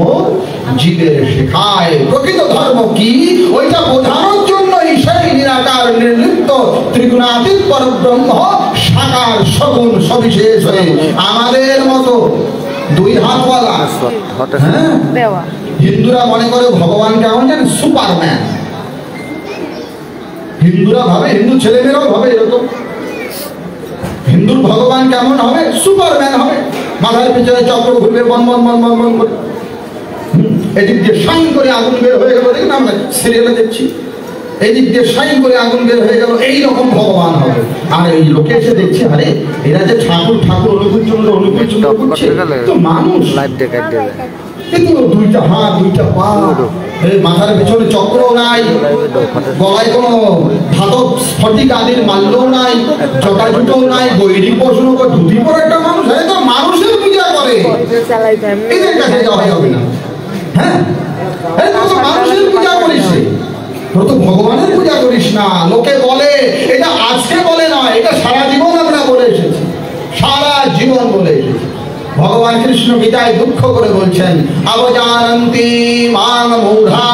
জীবের শেখায়। প্রকৃত ধর্ম কি, ওইটা বোঝানোর জন্যই সেই নিরাকার নির্লিপ্ত ত্রিগুণাতীত পরব্রহ্ম সাকার সগুণ সবিশেষ হয়ে আমাদের মতো দুই হাতওয়ালা। হিন্দুরা মনে করে ভগবান কেমন জানেন? সুপারম্যান। হিন্দুরা ভাবে, হিন্দু ছেলেমেয়েরাও ভাবে এরকম, হিন্দুর ভগবান কেমন হবে? সুপারম্যান হবে। মাথার পিছনে চক্র ঘুরবে, বন বন বন বন বন করে, এদিক দিয়ে সাইন করে আগুন বের হয়ে গেল। দেখুন আমরা সিরিয়ালে দেখছি, এদিক দিয়ে সাইন করে আগুন বের হয়ে গেল, এইরকম ভগবান হবে। আর এই লোকে এসে দেখছে, আরে এরা যে ঠাকুর ঠাকুর অনুকূল চন্দ্র করছে, তো মানুষ কিন্তু দুইটা হাত, দুইটা পা, মাথার পেছনে চক্র নাই, গলায় কোনো ধাতব স্ফটিক আদির মাল্যও নাই, জটা জুটোও নাই, গৈরিক প্রশ্ন ধুতি পরে একটা মানুষ, তো মানুষের পূজা করে, এদের কাছে যাওয়া যাবে না। হ্যাঁ, মানুষের পূজা করিস, তো ভগবানের পূজা করিস না। লোকে বলে, এটা আজকে বলে নয়, এটা সারা জীবন আমরা বলে এসেছি, সারা জীবন বলে এসেছি। ভগবান কৃষ্ণ গীতায় দুঃখ করে বলছেন, অবজানন্তি মাং মূঢ়া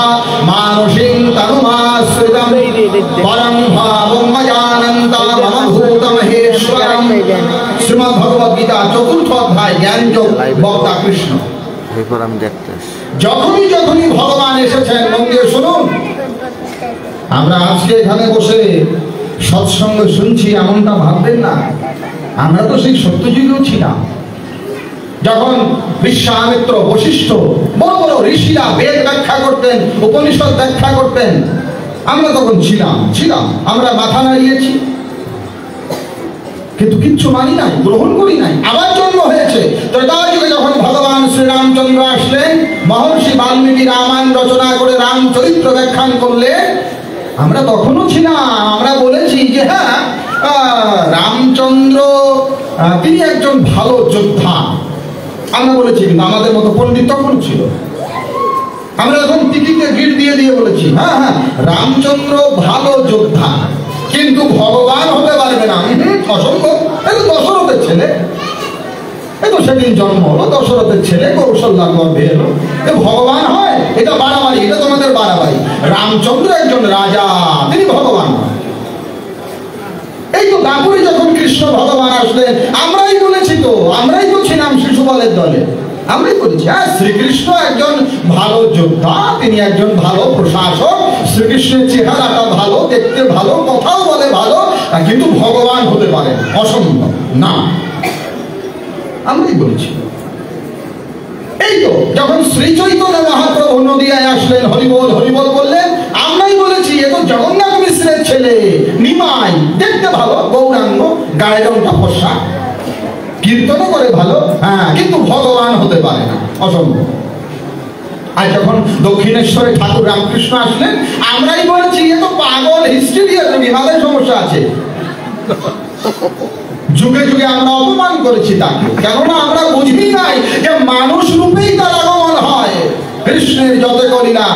মানসিং তনুমাশ্রিতম পরম ভাবম অজানন্তা মম ভূতমহেশ্বরম। শ্রীমদ্ ভগবদ গীতা 4th অধ্যায় জ্ঞানযোগ, বক্তা কৃষ্ণ। যখনই যখনই ভগবান এসেছেন, মন দিয়ে শুনুন, আমরা আজকে এখানে বসে সৎসঙ্গ শুনছি এমনটা ভাববেন না। আমরা তো সেই সত্যযুগেও ছিলাম, যখন বিশ্বামিত্র, বশিষ্ঠ, বড় বড় ঋষিরা বেদ ব্যাখ্যা করতেন, উপনিষদ ব্যাখ্যা করতেন। আমরা তখন ছিলাম, আমরা মাথা নাড়িয়েছি, কিন্তু কিচ্ছু মানি নাই, গ্রহণ করি নাই। আবার জন্ম হয়েছে ত্রেতাযুগে, যখন ভগবান শ্রীরামচন্দ্র আসলেন, মহর্ষি বাল্মীকি রামায়ণ রচনা করে রামচরিত্র ব্যাখ্যান করলেন। আমরা তখনও ছিলাম, আমরা বলেছি যে হ্যাঁ, রামচন্দ্র তিনি একজন ভালো যোদ্ধা, আমরা বলেছি। কিন্তু আমাদের মতো পণ্ডিত তখন ছিল। আমরা এখন টিকিতে গিট দিয়ে দিয়ে বলেছি হ্যাঁ হ্যাঁ, রামচন্দ্র ভালো যোদ্ধা, কিন্তু ভগবান হতে পারবে না, অসম্ভব। এই তো দশরথের ছেলে, এই তো সেদিন জন্ম হলো, দশরথের ছেলে কৌশল্যার গর্ভে এলো, ভগবান হয়? এটা বাড়াবাড়ি, এটা তোমাদের বাড়াবাড়ি। রামচন্দ্র একজন রাজা, তিনি ভগবান। এই তো দাপুরে যখন কৃষ্ণ ভগবান আসলেন, আমরাই বলেছি তো, আমরাই তো ছিলাম শিশুপালের দলে, আমরাই বলেছি হ্যাঁ, শ্রীকৃষ্ণ একজন ভালো যোদ্ধা, তিনি একজন ভালো প্রশাসক, শ্রীকৃষ্ণের চেহারাটা ভালো, দেখতে ভালো, কথাও বলে ভালো, কিন্তু ভগবান হতে পারে অসম্ভব না, আমরাই বলেছি। এই তো যখন শ্রী চৈতন্য মহাপ্রভু নদিয়ায় আসলেন, হরিবোল হরিবোল বললেন, আমরাই বলেছি এ তো জগন্নাথ মিশ্রের ছেলে নিমাই, দেখতে ভালো, গৌরাঙ্গ, গায়ের রংটা ফর্সা, কীর্তনও করে ভালো, হ্যাঁ, কিন্তু ভগবান হতে পারে না, অসম্ভব। আর যখন দক্ষিণেশ্বরে ঠাকুর রামকৃষ্ণ আসলেন, আমরাই বলেছি এ তো পাগল, হিস্টেরিয়া, বিভাগের সমস্যা আছে। যুগে যুগে আমরা অপমান করেছি তাকে, কেননা আমরা বুঝি নাই যে মানুষ রূপেই তার আগমন হয়। কৃষ্ণের যত কলিলা,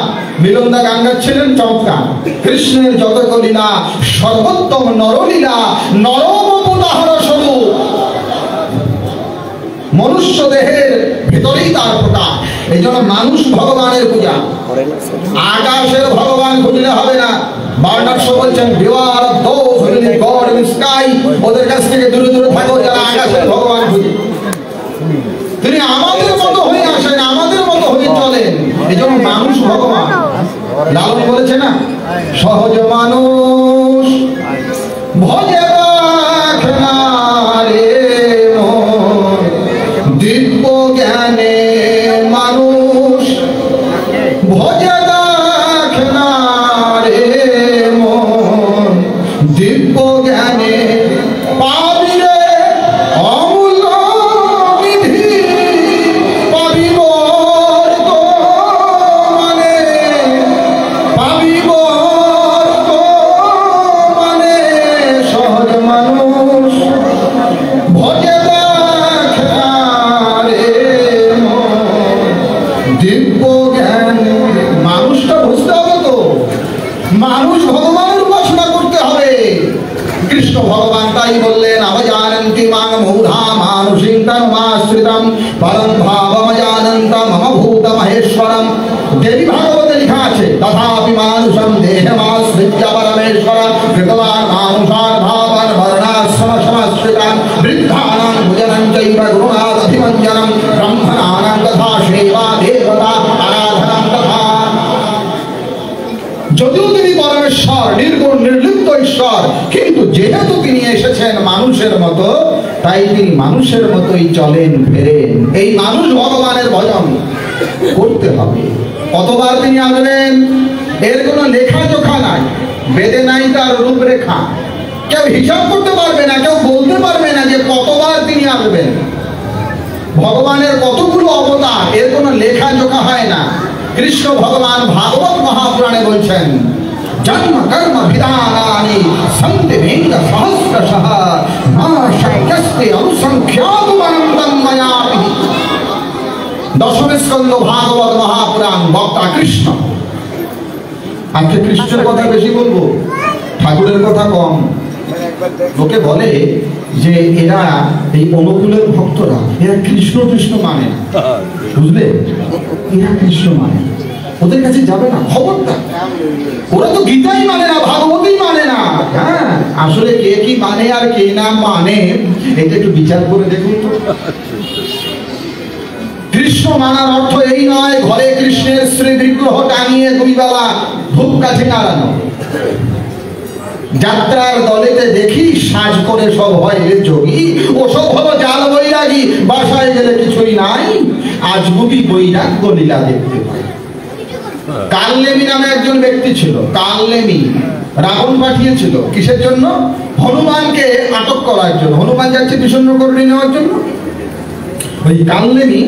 মিলনদা গান গাচ্ছিলেন চমৎকার, কৃষ্ণের যত কলিলা সর্বোত্তম নরলীলা, নরবপুতাহর স্বরূপ, মনুষ্য দেহের ভেতরেই তার প্রকাশ। এই জন্য মানুষ ভগবানের পূজা, আকাশের ভগবান খুঁজলে হবে না। বার্নার্স বলছেন beware of those who leave god in sky, ওদের কাছ থেকে দূরে দূরে থাকো যারা আকাশের ভগবান খুঁজে। তিনি আমাদের মতো হয়ে আসেন, আমাদের মতো হয়ে চলেন, এই জন্য মানুষ ভগবান। লালন বলেছে না, সহজ মানুষ ভজে রাখ না রে মন, দিব্য জ্ঞানে মানুষ ভজে রাখ না রে মন, দিব্য জ্ঞানে পাবি রে অমূল্য নিধি, পাবি বর্তমানে, পাবি বর্তমানে, সহজ মানুষ ভজে রাখ না রে মন, দিব্য জ্ঞান। মানুষটা বুঝতে হবে তো, মানুষ ভগবানের উপাসনা করতে হবে। কৃষ্ণ ভগবান তাই বললেন, অবজানন্তি মাং মূঢ়া মানসিং তনুমাশ্রিতম পরম ভাবম জানন্তা মম ভূতমহেশ্বরম। দেবী ভাগবতে লেখা আছে, তথাপি মানুষম দেহমাশ্রিত্য পরমেশ্বরম ভগবান মানুষার ভাবান বর্ণাশ্রম সমাশ্রিতান বৃদ্ধানাং ভোজনং চৈব গুণাদ অভিমঞ্জনম ব্রহ্মণানাং তথা সেবা দেবতা আরাধনাং তথা। যদিও তিনি পরমেশ্বর, নির্গুণ নির্লিপ্ত ঈশ্বর, কিন্তু যেহেতু তিনি এসেছেন মানুষের মতো, তাই তিনি মানুষের মতোই চলেন ফেরেন। এই মানুষ ভগবানের ভজন করতে হবে। কতবার তিনি আসবেন এর কোনো লেখা জোখা নাই, বেদে নাই তার রূপরেখা, কেউ হিসাব করতে পারবে না, কেউ বলতে পারবে না যে কতবার তিনি আসবেন। ভগবানের কতগুলো অবতার, এর কোনো লেখা জোখা হয় না। কৃষ্ণ ভগবান ভাগবত মহাপুরাণে বলছেন, জন্ম কর্ম বিধানানি সন্তি লিঙ্গ সহস্রশঃ মা শক্যস্তে অনুসংখ্যাতুম অনন্তম ময়াপি। দশম স্কন্দ ভাগবত মহাপুরাণ, বক্তা কৃষ্ণ। আজকে কৃষ্ণের কথা বেশি বলবো, ঠাকুরের কথা কম। লোকে বলে যে এরা এই অনুকূলের ভক্তরা এরা কৃষ্ণ কৃষ্ণ মানে না, বুঝলে, এরা কৃষ্ণ মানে না, ওদের কাছে যাবে না, খবরটা। ওরা তো গীতাই মানে না, ভাগবতই মানে না। হ্যাঁ, আসলে কে কি মানে আর কে না মানে এটা একটু বিচার করে দেখুন তো। কৃষ্ণ মানার অর্থ এই নয় ঘরে কৃষ্ণের শ্রী বিগ্রহ টানিয়ে দুই বেলা ধূপ কাঠি নাড়ানো। যাত্রার দলেতে দেখি সাজ করে সব হয় যোগী, ওসব হলো জাল বৈরাগী, বাসায় গেলে কিছুই নাই, আজগুবি বৈরাগ্য লীলা দেখতে পাই। কালনেমি নামে একজন ব্যক্তি ছিল, কালনেমি রাবণ পাঠিয়েছিল কিসের জন্য? হনুমানকে আটক করার জন্য। হনুমান যাচ্ছে বিষণ্ণকরণী নেওয়ার জন্য। ওই কালনেমি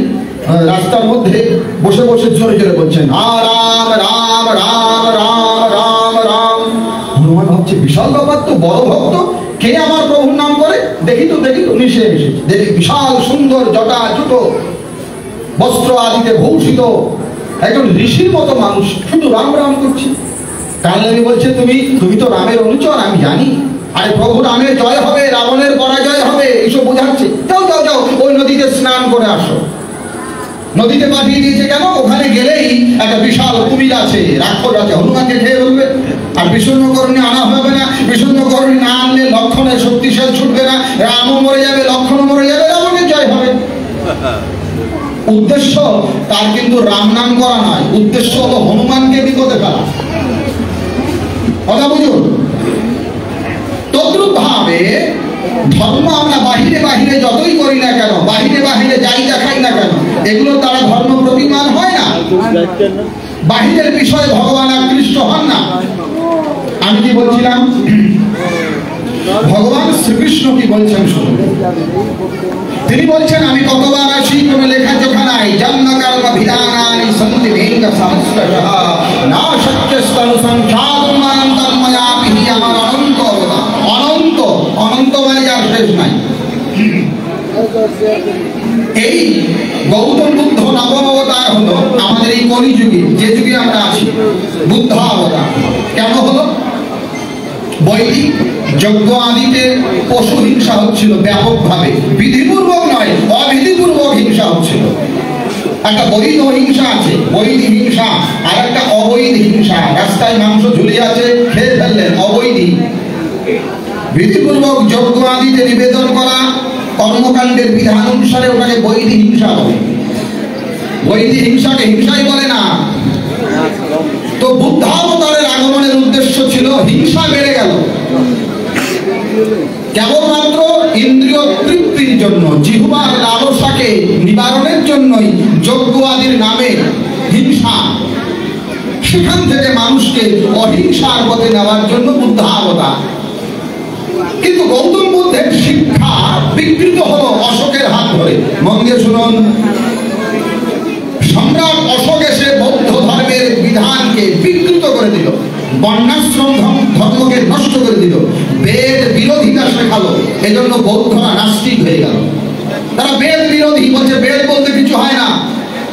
রাস্তার মধ্যে বসে বসে জোরে জোরে বলছেন রাম রাম রাম রাম রাম রাম। হনুমান ভাবছে বিশাল ব্যাপার তো, বড় ভক্ত, কে আমার প্রভুর নাম করে, দেখি তো মিশে এসেছে। দেখি বিশাল সুন্দর জটা জুটো বস্ত্র আদিতে ভূষিত একজন ঋষির মতো মানুষ, শুধু রাম রাম করছে। কালনেমি বলছে তুমি তো রামের অনুচর, আমি জানি। আরে প্রভু রামের জয় হবে, রাবণের পরাজয় হবে, এসব বোঝাচ্ছে। যাও যাও যাও, ওই নদীতে স্নান করে আসো। নদীতে পাঠিয়ে দিয়েছে কেন? ওখানে গেলেই একটা বিশাল কুমির আছে, রাক্ষস আছে, হনুমানকে খেয়ে ফেলবে। আর বিষণ্ণকরণী আনা হবে না, বিষণ্ণকরণী না আনলে লক্ষণের শক্তিশাল ছুটবে না, রামও মরে যাবে, লক্ষণও মরে যাবে, রাবণের জয় হবে। উদ্দেশ্য তার কিন্তু রাম নাম করা নয়, উদ্দেশ্য হলো হনুমানকে বিপদে ফেলা। কথা বুঝুন। তদ্রূপ ভাবে ধর্ম আমরা বাহিরে বাহিরে যতই করি না কেন, বাহিরে বাহিরে যাই দেখাই না কেন, এগুলো তারা ধর্ম প্রতিমান হয় না। বাহিরের বিষয়ে ভগবান আকৃষ্ট হন না। আমি কি বলছিলাম? ভগবান শ্রীকৃষ্ণ কি বলছেন শুনুন। তিনি বলছেন আমি কতবার আসি কোনো লেখা জোখা নাই, জন্ম কর্ম বিধানানি সন্তি ভেঙ্গ সংস্কৃতঃ না সত্যস্তনু সংখ্যাতুমান তন্ময়াপিহি। আমার অনন্ত অবদান, অনন্ত, অনন্ত মানে যার শেষ নাই। এই গৌতম বুদ্ধ নবম অবতার হলো আমাদের এই কলিযুগে, যে যুগে আমরা আছি, বুদ্ধ অবতার। কেন হলো? বৈদিক যজ্ঞ আদিতে পশু হিংসা হচ্ছিল ব্যাপকভাবে, বিধিপূর্বক নয়, অবিধিপূর্বক হিংসা হচ্ছিল। একটা বৈধ হিংসা আছে, বৈধ হিংসা, আর একটা অবৈধ হিংসা। রাস্তায় মাংস ঝুলিয়ে আছে, খেয়ে ফেললেন, অবৈধ। বিধিপূর্বক যজ্ঞ আদিতে নিবেদন করা কর্মকাণ্ডের বিধান অনুসারে ওটাকে বৈধ হিংসা বলে। বৈধ হিংসাকে হিংসাই বলে না। তো বুদ্ধাবতারের আগমনের উদ্দেশ্য ছিল হিংসা বেড়ে গেল কেবলমাত্র ইন্দ্রিয় তৃপ্তির জন্য, জিহ্বার লালসাকে নিবারণের জন্যই যজ্ঞ আদির নামে হিংসা। সেখান থেকে মানুষকে অহিংসার পথে নেওয়ার জন্য বুদ্ধাবতার। কিন্তু গৌতম বুদ্ধের শিক্ষা বিকৃত হলো অশোকের হাত ধরে। মন দিয়ে শুনুন। সম্রাট অশোক এসে বৌদ্ধ ধর্মের বিধানকে বিকৃত করে দিল, বর্ণাশ্রম ধর্মকে নষ্ট করে দিল, বেদ বিরোধিতা শেখালো। এজন্য বৌদ্ধরা নাস্তিক হয়ে গেল। তারা বেদ বিরোধী, বলছে বেদ বলতে কিছু হয় না।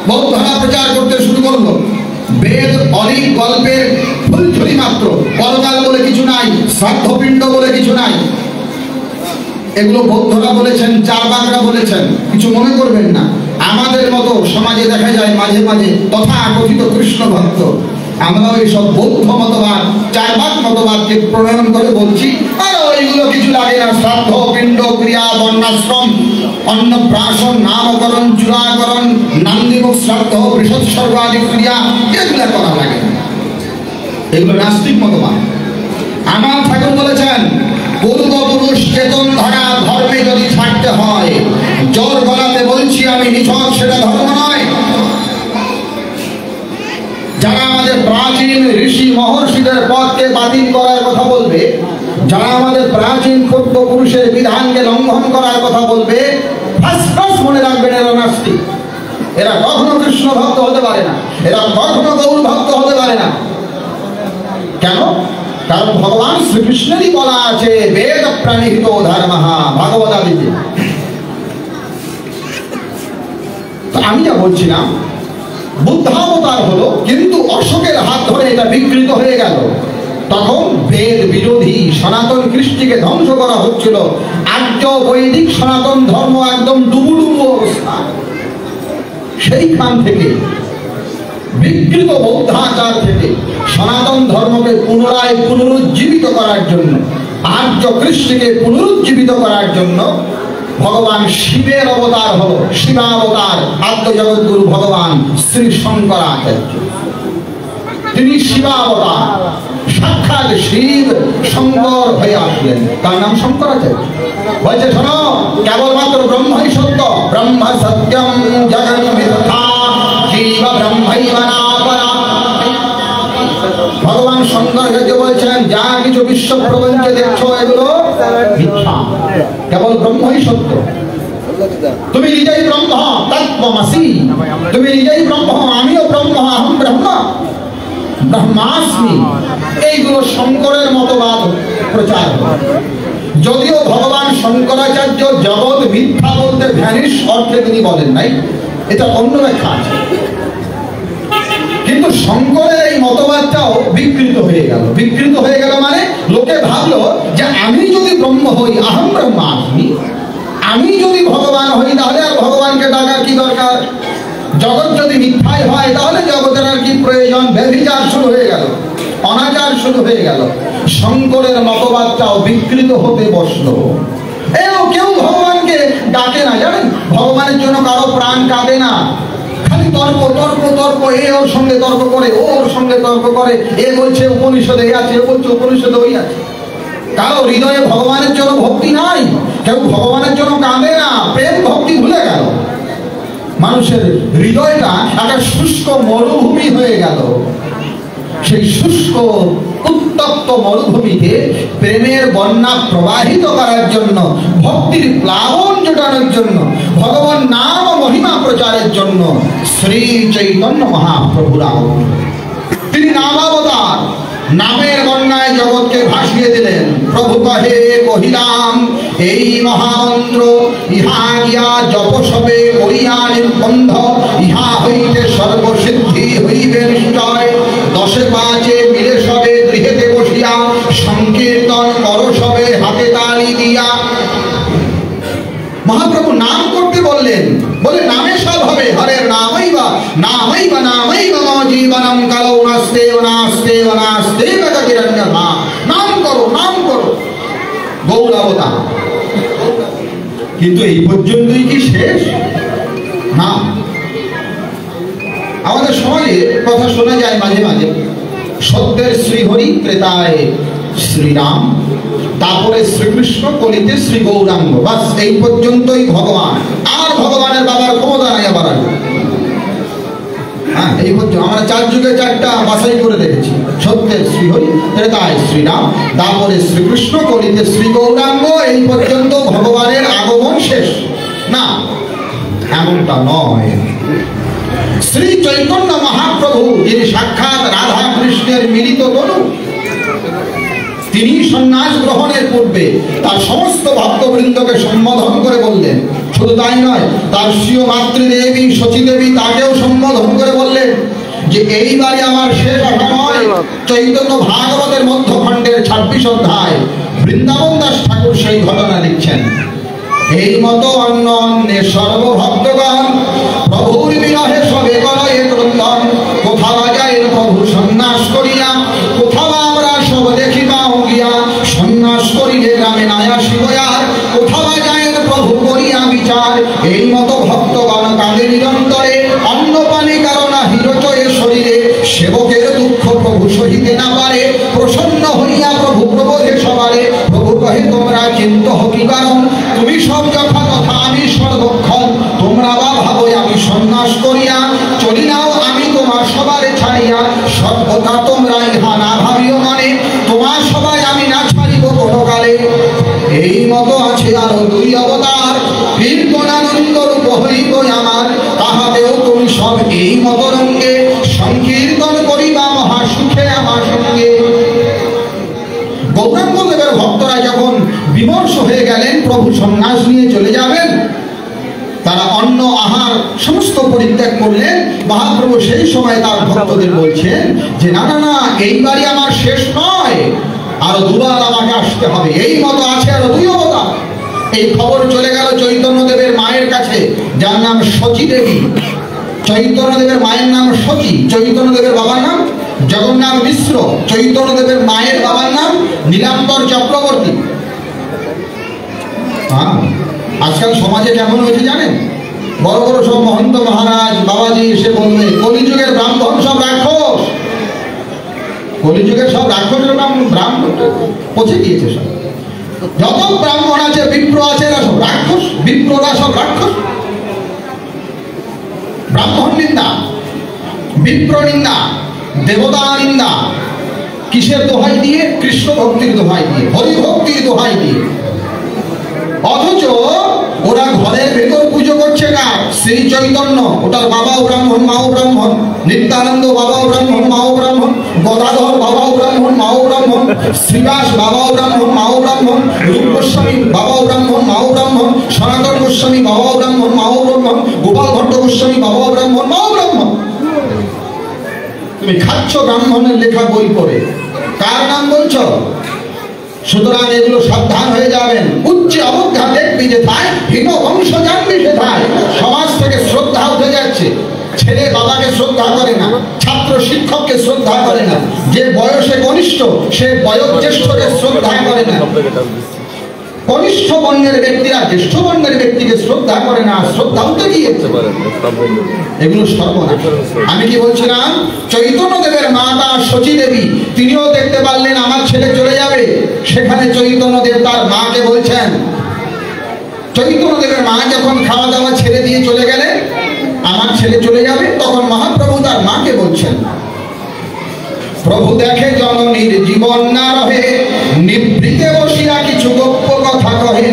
বৌদ্ধরা প্রচার করতে শুরু করলো বেদ অলিক গল্পের ফুলঝুরি মাত্র, পরকাল বলে কিছু নাই, শ্রাদ্ধপিণ্ড বলে কিছু নাই। এগুলো বৌদ্ধরা বলেছেন, চারবাকরা বলেছেন, কিছু মনে করবেন না। আমাদের মতো সমাজে দেখা যায় মাঝে মাঝে তথা কথিত কৃষ্ণ ভক্ত, আমরাও এইসব বৌদ্ধ মতবাদ, চারবাক মতবাদকে প্রণয়ন করে বলছি আর ওইগুলো কিছু লাগে না। শ্রাদ্ধ পিণ্ড ক্রিয়া, বর্ণাশ্রম, অন্নপ্রাশন, নামকরণ, চূড়াকরণ, নান্দিমুখ শ্রাদ্ধ, বৃষৎসর্গ আদি ক্রিয়া, এগুলো করা লাগে না। এগুলো নাস্তিক মতবাদ। আমার ঠাকুর বলেছেন পূর্বপুরুষ চেতন ধারা ধর্মে যদি ছাড়তে হয়, জোর গলাতে বলছি আমি নিছক সেটা ধর্ম নয়। যারা আমাদের প্রাচীন ঋষি মহর্ষিদের পথকে বাতিল করার কথা বলবে, যারা আমাদের প্রাচীন পূর্বপুরুষের বিধানকে লঙ্ঘন করার কথা বলবে, ফাঁস মনে রাখবেন এরা নাস্তিক। এরা কখনো কৃষ্ণ ভক্ত হতে পারে না, এরা কখনো গৌর ভক্ত হতে পারে না। কেন? কারণ ভগবান শ্রীকৃষ্ণেরই বলা আছে বেদ প্রাণিহিত ধর্মঃ, ভাগবতাদিতে। তো আমি যা বলছিলাম বুদ্ধাবতার হলো, কিন্তু অশোকের হাত ধরে এটা বিকৃত হয়ে গেল। তখন বেদ বিরোধী সনাতন কৃষ্টিকে ধ্বংস করা হচ্ছিল। আর্য বৈদিক সনাতন ধর্ম একদম ডুবুডুবু অবস্থা, সেইখান থেকে বিকৃত বৌদ্ধাচার থেকে সনাতন ধর্মকে পুনরায় পুনরুজ্জীবিত করার জন্য, আর্য কৃষ্ণকে পুনরুজ্জীবিত করার জন্য ভগবান শিবের অবতার হলো, শিবাবতার আদ্য জগৎগুরু ভগবান শ্রী শঙ্করাচার্য। তিনি শিবাবতার, সাক্ষাৎ শিব শঙ্কর হয়ে আসলেন, তার নাম শঙ্করাচার্য। বলছে শোনো, কেবলমাত্র ব্রহ্মই সত্য, ব্রহ্ম সত্যম জগৎ মিথ্যা জীব ব্রহ্মৈব নাপরা। ভগবান শঙ্করাচার্য বলছেন যা কিছু বিশ্ব প্রপঞ্চে দেখছো এগুলো মিথ্যা, কেবল ব্রহ্মই সত্য। তুমি নিজেই ব্রহ্ম, তত্ত্বমসি, তুমি নিজেই ব্রহ্ম, আমিও ব্রহ্ম, আহম ব্রহ্ম ব্রহ্মাস্মি। এইগুলো শঙ্করের মতবাদ প্রচার। যদিও ভগবান শঙ্করাচার্য জগৎ মিথ্যা বলতে ভ্যানিশ অর্থে তিনি বলেন নাই, এটা অন্য ব্যাখ্যা আছে, কিন্তু শঙ্করের এই মতবাদটাও বিকৃত হয়ে গেল। বিকৃত হয়ে গেল মানে লোকে ভাবলো যে আমি যদি ব্রহ্ম হই, আহম ব্রহ্মাস্মি, আমি যদি ভগবান হই তাহলে আর ভগবানকে ডাকার কি দরকার? জগৎ যদি মিথ্যাই হয় তাহলে জগতের আর কি প্রয়োজন? ব্যভিচার শুরু হয়ে গেল, অনাচার শুরু হয়ে গেল। শঙ্করের মতবাদটাও বিকৃত হতে বসলো। কেউ ভগবানকে ডাকে না, জানেন? ভগবানের জন্য কারো প্রাণ কাঁদে না, খালি তর্ক তর্ক তর্ক। এ ওর সঙ্গে তর্ক করে, ও ওর সঙ্গে তর্ক করে, এ বলছে উপনিষদে আছে, ও বলছে উপনিষদে ওই আছে। কারো হৃদয়ে ভগবানের জন্য ভক্তি নাই, কেউ ভগবানের জন্য কাঁদে না, প্রেম ভক্তি ভুলে গেল। মানুষের হৃদয়টা একটা শুষ্ক মরুভূমি হয়ে গেল। সেই শুষ্ক উত্তপ্ত মরুভূমিতে প্রেমের বন্যা প্রবাহিত করার জন্য, ভক্তির প্লাবন জোটানোর জন্য, ভগবান নাম ও মহিমা প্রচারের জন্য শ্রী চৈতন্য মহাপ্রভুর আগমন। তিনি নামাবতার, নামের বন্যায় জগৎকে ভাসিয়ে দিলেন। প্রভু কহে কহিলাম এই মহামন্ত্র, ইহা গিয়া জপ সবে করিয়া নির্বন্ধ, ইহা হইতে সর্বসিদ্ধি হইবে নিশ্চয়। দশে পাঁচে মিলে সবে গৃহেতে বসিয়া, সংকীর্তন কর সবে হাতে তালি দিয়া। মহাপ্রভু নাম করতে বললেন, বলে নামে সব হবে। হরের নামৈবা নামৈবা নামৈবা মম জীবনম কালৌ নাস্তে নাস্তে নাস্তে গতিরন্যথা। নাম করো, নাম করো, গৌরাবতার। কিন্তু এই পর্যন্তই কি শেষ? না। আমাদের সমাজে কথা শোনা যায় মাঝে মাঝে, সত্যের শ্রীহরি, ত্রেতায় শ্রীরাম, তারপরে শ্রীকৃষ্ণ, কলিতে শ্রী গৌরাঙ্গ। বাস এই পর্যন্তই ভগবান, আর ভগবানের বাবার ক্ষমতা নাই আবার। হ্যাঁ, এই পর্যন্ত আমরা চার যুগে চারটা বাছাই করে দেখেছি। সত্যের শ্রীহরি, ত্রেতায় শ্রীরাম, তারপরে শ্রীকৃষ্ণ, কলিতে শ্রী গৌরাঙ্গ। এই পর্যন্ত ভগবানের আগমন শেষ না, এমনটা নয়। শ্রী চৈতন্য মহাপ্রভু, যিনি সাক্ষাৎ রাধা কৃষ্ণের মিলিত তনু, তিনি সন্ন্যাস গ্রহণের পূর্বে তার সমস্ত ভক্তবৃন্দকে সম্বোধন করে বললেন। শুধু তাই নয়, তার স্বীয় মাতৃদেবী শচীদেবী তাকেও সম্বোধন করে বললেন যে এইবারে আমার শেষ আশা নয়। চৈতন্য ভাগবতের মধ্যখণ্ডের 26 অধ্যায় বৃন্দাবন দাস ঠাকুর সেই ঘটনা লিখছেন। এই মতো অন্য অন্যে সর্বভক্তগণ প্রভুর বিরহে সবে করয়ে ক্রন্দন। কোথাও যায় প্রভু সন্ন্যাস করিয়া, কোথাও আমরা সব দেখিবাও গিয়া। সন্ন্যাস করিলে গ্রামে নায়া শিবয়ার, কোথাও যায় প্রভু করিয়া বিচার। এই মতো ভক্তগণ কাঁদে নিরন্তরে, অন্ন পানে কারণ হিরচয়ে শরীরে। সেবকের দুঃখ প্রভু সহিতে না পারে, প্রসন্ন হইয়া প্রভু প্রবোধে সবারে। প্রভু কহে তোমরা চিন্ত হকি কারণ, তুমি সব যথা কথা আমি সর্বক্ষণ। তোমরা বা ভাবো আমি সন্ন্যাস করিয়া চলি নাও, আমি তোমার সবারে ছাড়িয়া। সব কথা তোমরা ইহা না ভাবিও মানে, তোমার সবাই আমি না ছাড়িব কোনো কালে। এই মতো আছে আরো 2 অবতার, কীর্তনানন্দ রূপ হইব আমার। তাহাতেও তুমি সব এই মতো রঙ্গে, সংকীর্তন করিবা মহাসুখে আমার সঙ্গে। গৌরাঙ্গ দেবের ভক্তরা যখন বিমর্ষ হয়ে গেলেন, প্রভু সন্ন্যাস নিয়ে চলে যাবেন, তারা অন্ন আহার সমস্ত পরিত্যাগ করলেন। মহাপ্রভু সেই সময় তার ভক্তদের বলছেন যে না না না, এইবারই আমার শেষ নয়, আরো 2বার আমাকে আসতে হবে। এই মতো আছে আরো 2 অবতার। এই খবর চলে গেল চৈতন্যদেবের মায়ের কাছে, যার নাম শচী দেবী। চৈতন্যদেবের মায়ের নাম শচী, চৈতন্যদেবের বাবার নাম জগন্নাথ মিশ্র, চৈতন্যদেবের মায়ের বাবার নাম নীলাম্বর চক্রবর্তী। আজকাল সমাজে কেমন হয়েছে জানেন? বড় বড় সব মহন্ত মহারাজ বাবাজি এসে বলবে কলিযুগের ব্রাহ্মণ সব রাক্ষস, কলিযুগের সব রাক্ষসের ব্রাহ্মণ পচে গিয়েছে। সব যত ব্রাহ্মণ আছে বিপ্র আছে এরা সব রাক্ষস, বিপ্ররা সব রাক্ষস। ব্রাহ্মণ নিন্দা, বিপ্র নিন্দা, দেবতা নিন্দা, কিসের দোহাই দিয়ে? কৃষ্ণ ভক্তির দোহাই দিয়ে, হরি ভক্তির দোহাই দিয়ে। অথচ ওরা ঘরের ভেতর পুজো করছে কার? শ্রী চৈতন্য, ওটার বাবাও ব্রাহ্মণ মাও ব্রাহ্মণ, নিত্যানন্দ বাবাও ব্রাহ্মণ মাও ব্রাহ্মণ, গদাধর বাবাও ব্রাহ্মণ মাও ব্রাহ্মণ, শ্রীবাস বাবাও ব্রাহ্মণ মাও ব্রাহ্মণ, রূপ গোস্বামী বাবাও ব্রাহ্মণ মাও ব্রাহ্মণ, সনাতন গোস্বামী বাবাও ব্রাহ্মণ মাও ব্রাহ্মণ, গোপাল ভট্ট গোস্বামী বাবাও ব্রাহ্মণ মাও ব্রাহ্মণ। তুমি খাচ্ছ ব্রাহ্মণের লেখা বই পড়ে, কার নাম বলছ? সুতরাং এগুলো সাবধান হয়ে যাবেন। উচ্চ অবজ্ঞা দেখবি যে তাই, হীন বংশ জানবি সে তাই। সমাজ থেকে শ্রদ্ধা উঠে যাচ্ছে, ছেলে বাবাকে শ্রদ্ধা করে না, ছাত্র শিক্ষককে শ্রদ্ধা করে না, যে বয়সে কনিষ্ঠ সে বয়োজ্যেষ্ঠকে শ্রদ্ধা করে না, কনিষ্ঠ বর্ণের ব্যক্তিরা জ্যেষ্ঠ বর্ণের ব্যক্তিকে শ্রদ্ধা করে না, শ্রদ্ধা উঠে গিয়েছে। এগুলো সর্বনাশ। আমি কি বলছিলাম? চৈতন্যদেবের মাতা শচী দেবী তিনিও দেখতে পারলেন আমার ছেলে চলে যাবে। সেখানে চৈতন্যদেব তার মাকে বলছেন, চৈতন্যদেবের মা যখন খাওয়া দাওয়া ছেড়ে দিয়ে চলে গেলে আমার ছেলে চলে যাবে, তখন মহাপ্রভু তার মাকে বলছেন, প্রভু দেখে জননীর জীবন না রহে, নিভৃতে বসিয়া কিছু গোপ্য কথা কহে।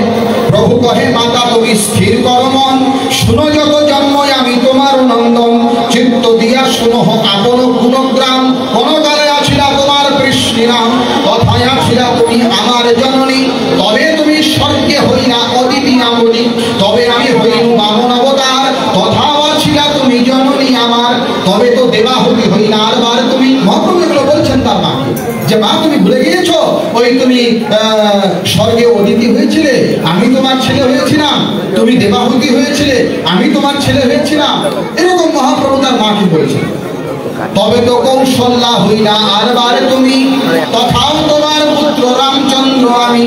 প্রভু কহে মাতা তুমি স্থির কর মন, শুনো যত জন্ম আমি তোমার নন্দন। চিত্ত দিয়া শুনো আপন গুণগ্রাম, কোন কালে আছিলা তোমার কৃষ্ণিরাম। কথায় আছিলা তুমি আমার জননী, তবে তুমি স্বর্গে হই না অদিতি আমনি। তবে আমি হইনু বামন অবতার, তথাও আছিলা তুমি জননী আমার। তবে তো দেবাহুতি হই না আর বার তুমি। মহাপ্রভু এগুলো বলছেন তার মাকে, যে মা তুমি ভুলে গিয়েছো, ওই তুমি স্বর্গে অদিতি হয়েছিলে, আমি তোমার ছেলে হয়েছিলাম। তুমি দেবাহুতি হয়েছিলে, আমি তোমার ছেলে হয়েছিলাম। এরকম মহাপ্রভু তার মাকে বলছেন। তবে তো কৌশল্যা হই না আর বার তুমি, তথাও তোমার পুত্র রামচন্দ্র আমি।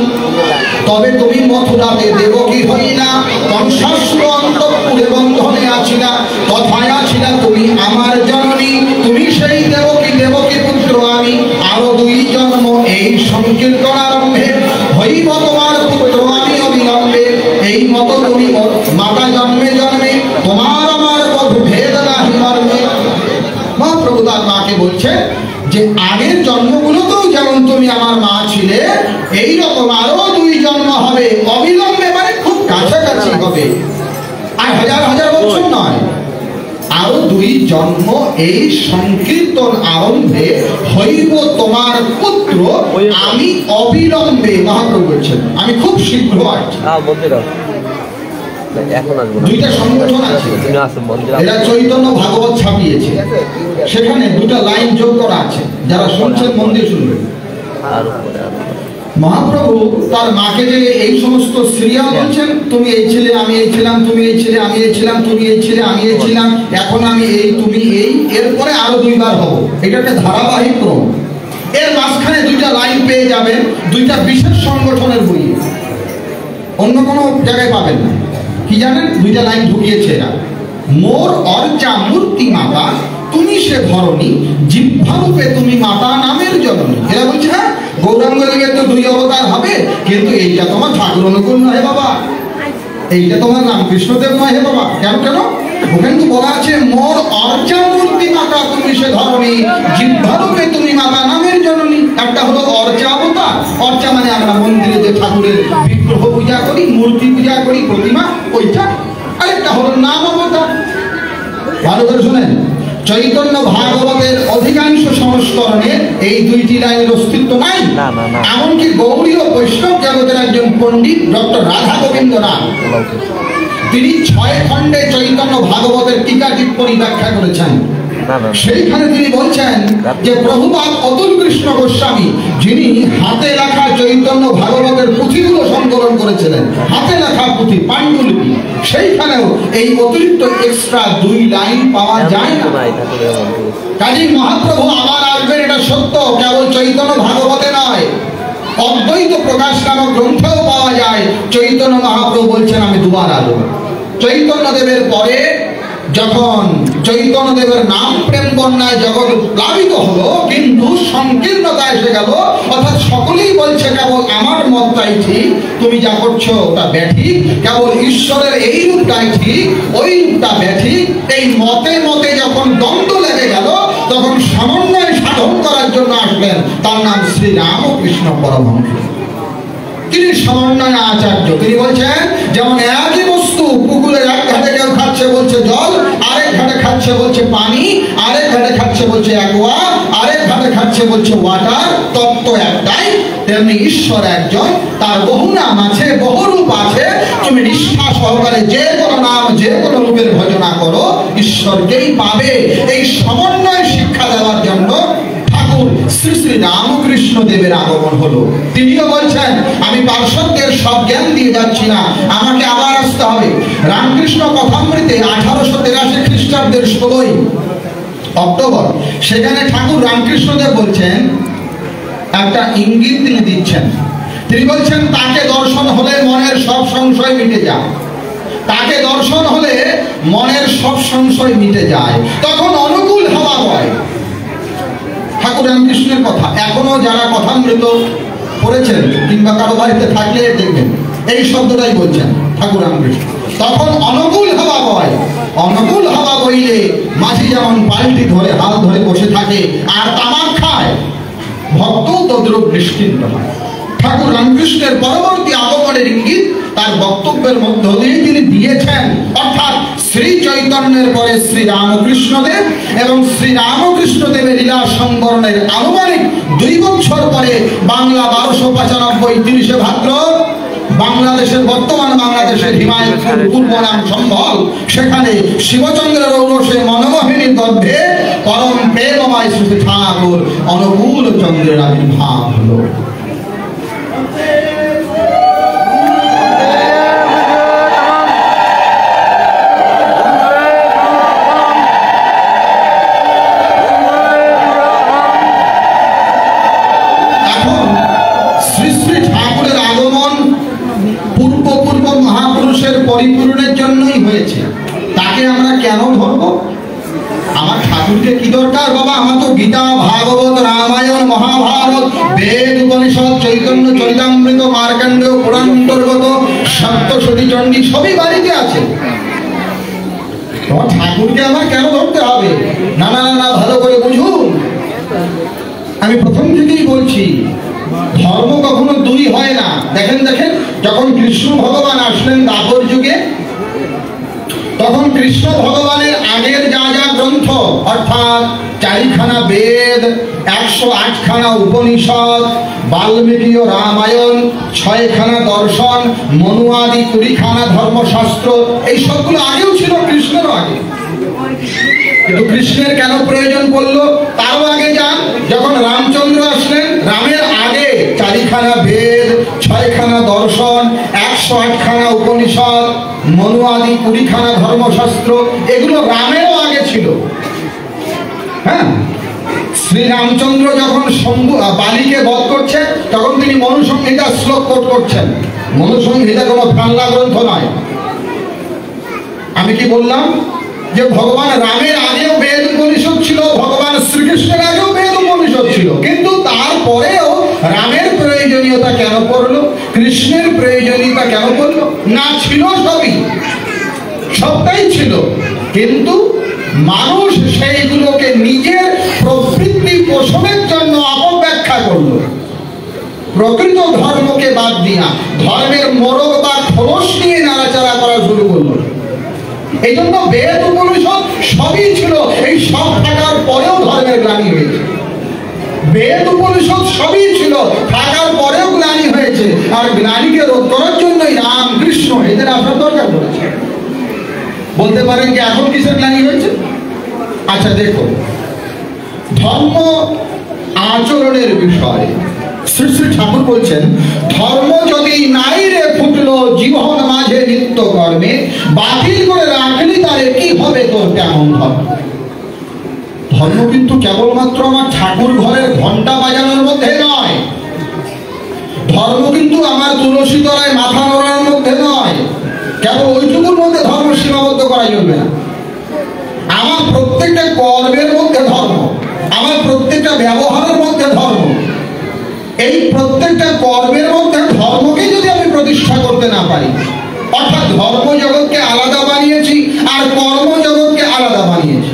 তবে তুমি মথুরাতে দেবকী হই না, কংসাসুর অন্তঃপুরে বন্ধনে আছি না। তথায় আছি না তুমি আমার জননী, তুমি সেই দেবকী, দেবকী পুত্র আমি। আরো 2 জন্ম এই সংকীর্তন আরম্ভে, হইব তোমার পুত্র আমি অবিলম্বে। এই মতো তুমি মাতা জন্মে জন্মে, তোমার আমার বধূ ভেদ নাহি মর্মে। মহাপ্রভু তার মাকে বলছে যে আগের জন্মগুলোতেও যেমন তুমি আমার মা ছিলে, এইরকম আরো 2 জন্ম হবে অবিলম্বে, মানে খুব কাছাকাছি হবে, আর হাজার হাজার বছর নয়। আরো 2 জন্ম এই সংকীর্তন আরম্ভে, হইব তোমার পুত্র আমি অবিলম্বে। মহাপ্রভু বলছেন আমি খুব শীঘ্র আসছি। দুইটা সংগঠন আছে, এরা চৈতন্য ভাগবত ছাপিয়েছে, সেখানে 2টা লাইন যোগ করা আছে, যারা শুনছেন মন দিয়ে শুনবেন। মহাপ্রভু তার মাকে যে এই সমস্ত সিরিয়াল বলছেন, তুমি এই ছিলে আমি এই ছিলাম, তুমি এই ছিলে আমি এই ছিলাম, তুমি এই ছিলে আমি এই ছিলাম, এখন আমি এই তুমি এই, এরপরে আরো 2 বার হবো। এটা একটা ধারাবাহিক ক্রম। এর মাঝখানে 2টা লাইন পেয়ে যাবেন 2টা বিশেষ সংগঠনের বই, অন্য কোনো জায়গায় পাবেন না। কি জানেন? 2টা লাইন ঢুকিয়েছে এরা। মোর অর্চা মূর্তি মাতা, তুমি সে ধরণী, জিহ্বারূপে তুমি মাতা নামের জননী। এরা বলছে হ্যাঁ গৌরাঙ্গ দেবের তো 2 অবতার হবে, কিন্তু এইটা তোমার ঠাকুর অনুকূল নয় বাবা, এইটা তোমার রামকৃষ্ণদেব নয় হে বাবা। কেন কেন? ওখানে তো বলা আছে মোর অর্চা মূর্তি মাতা তুমি সে ধরণী, জিহ্বারূপে তুমি মাতা নামের জননী। একটা হলো অর্চা অবতার, অর্চা মানে আমরা মন্দিরে যে ঠাকুরের বিগ্রহ পূজা করি, মূর্তি পূজা করি, প্রতিমা, ওইটা। আরেকটা হলো নাম অবতার। ভালো করে শুনেন, চৈতন্য ভাগবতের অধিকাংশ সংস্করণে এই 2টি লাইনের অস্তিত্ব নাই। এমনকি গৌড়ীয় বৈষ্ণব জগতের একজন পণ্ডিত ডক্টর রাধা গোবিন্দ রাম, তিনি 6 খণ্ডে চৈতন্য ভাগবতের টিকা টিপ্পণী ব্যাখ্যা করেছেন। সেইখানে তিনি বলছেন যে প্রভুপাদ অতুল কৃষ্ণ গোস্বামী, যিনি হাতে লেখা চৈতন্য ভাগবতের পুঁথিগুলো সংকলন করেছিলেন, হাতে লেখা পুঁথি পাণ্ডুলিপি, সেইখানেও এই অতিরিক্ত এক্সট্রা 2 লাইন পাওয়া যায় না। কাজী মহাপ্রভু আবার আসবেন, এটা সত্য, কেবল চৈতন্য ভাগবতে নয়, অদ্বৈত প্রকাশ নামক গ্রন্থেও পাওয়া যায়। চৈতন্য মহাপ্রভু বলছেন আমি দুবার আসব। চৈতন্য দেবের পরে যখন চৈতন্য দেবের নাম প্রেম বন্যায় জগৎ প্লাবিত হলো, কিন্তু সংকীর্ণতা এসে গেল, অর্থাৎ সকলেই বলছে কেবল আমার মতটাই ঠিক, তুমি যা করছো ওটা ব্যাঠিক, কেবল ঈশ্বরের এই রূপটাই ঠিক, ওই রূপটা ব্যাঠিক। এই মতে মতে যখন দ্বন্দ্ব লেগে গেল, তখন সমন্বয় সাধন করার জন্য আসলেন, তার নাম শ্রী রামকৃষ্ণ পরমহংস। তিনি সমন্বয় আচার্য। তিনি বলছেন যেমন একই বস্তু পুকুরের এক ঘাটে কেউ খাচ্ছে বলছে জল, আরেক ঘাটে খাচ্ছে বলছে পানি, আরেক ঘাটে খাচ্ছে বলছে অ্যাকোয়া, আরেক ঘাটে খাচ্ছে বলছে ওয়াটার, তত্ত্ব একটাই। তেমনি ঈশ্বর একজন, তার বহু নাম আছে, বহু রূপ আছে। তুমি নিষ্ঠা সহকারে যে কোনো নাম যে কোনো রূপের ভজনা করো, ঈশ্বরকেই পাবে। এই সমন্বয় শিক্ষা দেওয়ার জন্য শ্রী শ্রী রামকৃষ্ণ দেবের আগমন হলো। তিনিও বলছেন আমি পার্শ্বদের সব জ্ঞান দিয়ে যাচ্ছি না, আমাকে আবার আসতে হবে। রামকৃষ্ণ কথামৃতে 1883 খ্রিস্টাব্দের 16ই অক্টোবর, সেখানে ঠাকুর রামকৃষ্ণ দেব বলছেন, একটা ইঙ্গিত তিনি দিচ্ছেন। তিনি বলছেন তাকে দর্শন হলে মনের সব সংশয় মিটে যায়, তাকে দর্শন হলে মনের সব সংশয় মিটে যায়, তখন অনুকূল হওয়া হয়। ঠাকুর রামকৃষ্ণের কথা এখনো যারা কথামৃত পড়েছেন কিংবা কারো বাড়িতে থাকলে দেখবেন এই শব্দটাই বলছেন ঠাকুর রামকৃষ্ণ। তখন অনুকূল হওয়া হয়। অনুকূল হওয়া বইলে মাঝি যেমন পাল্টি ধরে হাল ধরে বসে থাকে আর তামাক খায়, ভক্ত তদ্রূপ নিশ্চিন্ত হয়। ঠাকুর রামকৃষ্ণের পরবর্তী আগমনের ইঙ্গিত তার বক্তব্যের মধ্য দিয়ে তিনি দিয়েছেন। অর্থাৎ শ্রী চৈতন্যের পরে শ্রী রামকৃষ্ণ দেব এবং শ্রী রামকৃষ্ণ দেবের লীলা সংবরণের আনুমানিক 2 বছর পরে বাংলা 1295 30 ভাদ্র, বাংলাদেশের বর্তমান বাংলাদেশের হিমায়তপুর পূর্ব নাম সম্বল, সেখানে শিবচন্দ্রের ঔরসে মনমোহিনীর গর্ভে পরম প্রেমময় শ্রী ঠাকুর অনুকূল চন্দ্রের আবির্ভাব হলো। পরিপূর্ণের জন্যই হয়েছে, তাকে আমরা কেন ধরব? আমার ঠাকুরকে কি দরকার বাবা? আমার তো গীতা, ভাগবত, রামায়ণ, মহাভারত, বেদ, উপনিষদ, চৈতন্য চরিতামৃত, মার্কণ্ডেয় পুরাণ অন্তর্গত সপ্তশতী চণ্ডী সবই বাড়িতে আছে। তোমার ঠাকুরকে আমার কেন ধরতে হবে? না না না, ভালো করে বুঝুন। আমি প্রথম থেকেই বলছি, ধর্ম কখনো 2 হয় না। দেখেন দেখেন, যখন কৃষ্ণ ভগবান আসলেন দ্বাপর যুগে, তখন কৃষ্ণ ভগবানের আগের যা যা গ্রন্থ, অর্থাৎ 4খানা বেদ, 108খানা উপনিষদ, বাল্মীকীয় রামায়ণ, 6খানা দর্শন, মনুয়াদি 20খানা ধর্মশাস্ত্র, এই সবগুলো আগেও ছিল, কৃষ্ণেরও আগে। কিন্তু কৃষ্ণের কেন প্রয়োজন পড়লো? তারও আগে যান, যখন রামচন্দ্র আসলেন, রামের আগে 4খানা বেদ, 6খানা দর্শন, 108খানা উপনিষদ, মনুয়াদি 20খানা ধর্মশাস্ত্র, এগুলো রামেরও আগে ছিল। হ্যাঁ, শ্রী রামচন্দ্র যখন বালিকে বধ করছে, তখন তিনি মনুসংহিতা শ্লোক কোট করছেন। মনুসংহিতা কোনো বাংলা গ্রন্থ নয়। আমি কি বললাম যে ভগবান রামের আগেও বেদ উপনিষদ ছিল, ভগবান শ্রীকৃষ্ণের আগেও বেদ উপনিষদ ছিল, কিন্তু তারপরেও রামের প্রয়োজনীয়তা কেন পড়লো, কৃষ্ণের প্রয়োজনীয়তা কেন পড়লো? না, ছিল সবটাই ছিল, কিন্তু মানুষ সেইগুলোকে নিজের প্রবৃত্তি পোষণের জন্য অপব্যাখ্যা করলো। প্রকৃত ধর্মকে বাদ দিয়া ধর্মের মোড়ক বা খোলস নিয়ে নাড়াচাড়া করা শুরু করলো। এই জন্য বেদ উপনিষদ সবই ছিল, এই সব থাকার পরেও ধর্মের গ্লানি হয়েছে। বেদ উপনিষদ সবই ছিল, থাকার পরেও গ্লানি হয়েছে। আর গ্লানিকে রোধ করার জন্যই রামকৃষ্ণ এদের আসার দরকার পড়েছে। বলতে পারেন যে এখন কিসের গ্লানি হয়েছে? আচ্ছা, দেখো, ধর্ম আচরণের বিষয়। শ্রী শ্রী ঠাকুর বলছেন, ধর্ম যদি নাই রে ফুটলো জীবন মাঝে নিত্য কর্মে, বাতিল করে রাখলি তারে কি হবে তোর কেমন ধর্ম। ধর্ম কিন্তু কেবলমাত্র আমার ঠাকুর ঘরের ঘন্টা বাজানোর মধ্যে নয়, ধর্ম কিন্তু আমার তুলসী তলায় মাথা নড়ানোর মধ্যে নয়, কেবল ওইটুকুর মধ্যে ধর্ম সীমাবদ্ধ করা চলবে না। আমার প্রত্যেকটা কর্মের মধ্যে ধর্ম, আমার প্রত্যেকটা ব্যবহারের মধ্যে ধর্ম। এই প্রত্যেকটা কর্মের মধ্যে ধর্মকে যদি আমি প্রতিষ্ঠা করতে না পারি, অর্থাৎ ধর্ম জগৎকে আলাদা বানিয়েছি আর কর্ম জগৎকে আলাদা বানিয়েছি,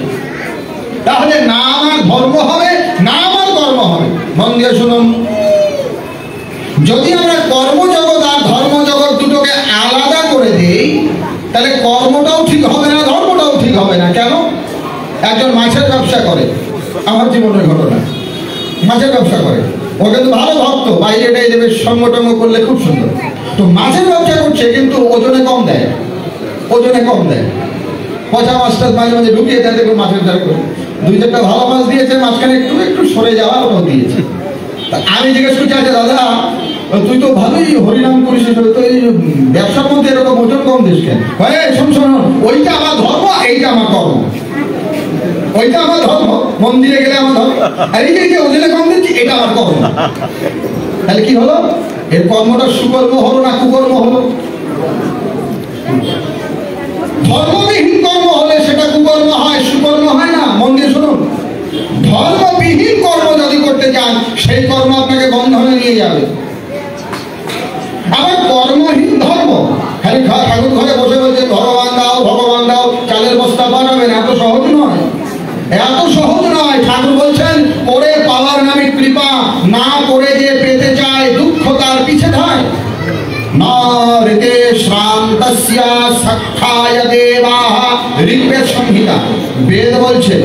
তাহলে না আমার ধর্ম হবে না আমার কর্ম হবে। মন দিয়ে শুনুন, যদি আমরা কর্মজগৎ আর ধর্ম জগৎ দুটোকে আলাদা করে দেই, তাহলে কর্মটাও ঠিক হবে না, ধর্মটাও ঠিক হবে না। কেন? একজন মাছের ব্যবসা করে, আমার জীবনের ঘটনা, মাছের ব্যবসা করে, ও কিন্তু ভালো ভক্ত, বাইরেটাই দেবে, সঙ্গটঙ্গ করলে খুব সুন্দর। তো মাছের ব্যবসা করছে কিন্তু ওজনে কম দেয়, ওজনে কম দেয়। পচা মাছটা মাঝে মাঝে ঢুকিয়ে দেয়, দেখুন মাছের দ্বারা করে দুই চারটা ভালো মাছ দিয়েছে, মাঝখানে একটু একটু সরে যাওয়া ওটাও দিয়েছে। আমি জিজ্ঞেস করছি, আচ্ছা দাদা তুই তো ভালোই হরিনাম করিস, তো এই ব্যবসার মধ্যে এরকম ওজন কম দিস কেন? শোন শোন, ওইটা আমার ধর্ম, এইটা আমার কর্ম। ওইটা আমার ধর্ম, মন্দিরে গেলে আমার ধর্ম, আর এই যে ওজনে কম দিচ্ছি এটা আমার কর্ম। তাহলে কি হলো? এর কর্মটা সুকর্ম হলো না কুকর্ম হলো? ধর্মবিহীন কর্ম হলে সেটা কুকর্ম হয়, সুকর্ম হয় না। মন দিয়ে শুনুন, ধর্মবিহীন কর্ম যদি করতে চান সেই কর্ম আপনাকে বন্ধনে নিয়ে যাবে। আবার কর্মহীন ধর্ম, খালি ঠাকুর ঘরে বসে বলছে ভগবান দাও ভগবান দাও, চালের বস্তা বানাবেন, এত সহজ নয়, এত সহজ নয়। ঠাকুর বলছেন, করে পাওয়ার নামে কৃপা, না করে যে পেতে চায় দুঃখ তার পিছে ধায়। না ঋতে শ্রান্তস্য সখ্যায় দেবাঃ, ঋগ্বেদ সংহিতা, বেদ বলছে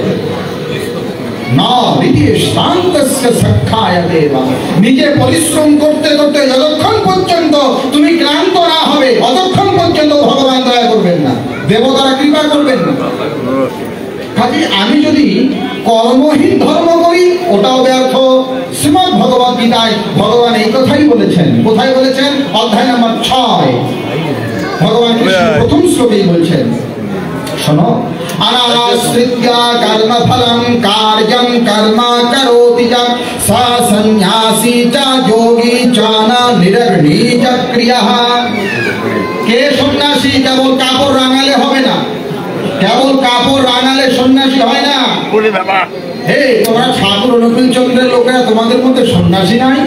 না ঋতে শ্রান্তস্য সখ্যায় দেবাঃ, নিজে পরিশ্রম করতে করতে যতক্ষণ পর্যন্ত তুমি ক্লান্ত না হবে ততক্ষণ পর্যন্ত ভগবান দয়া করবেন না, দেবতারা কৃপা করবেন না। কাজে আমি যদি কর্মহীন ধর্ম করি ওটাও ব্যর্থ। শ্রীমদ্ ভগবদ গীতায় ভগবান এই কথাই বলেছেন। কোথায় বলেছেন? অধ্যায় নম্বর 6 ভগবান কৃষ্ণ প্রথম শ্লোকেই বলছেন, শোনো, অনাশ্রিত্য কর্মফলং কার্যং কর্ম করোতি চ সা সন্ন্যাসী চ যোগী চ না নিরগ্নি চ ক্রিয়াঃ। কে সন্ন্যাসী? কেবল কাপড় রাঙালে হবে না, কেবল কাপড় রাঙালে সন্ন্যাসী হয় না। তোমরা ঠাকুর অনুকূল চন্দ্রের লোকেরা, তোমাদের মধ্যে সন্ন্যাসী নাই?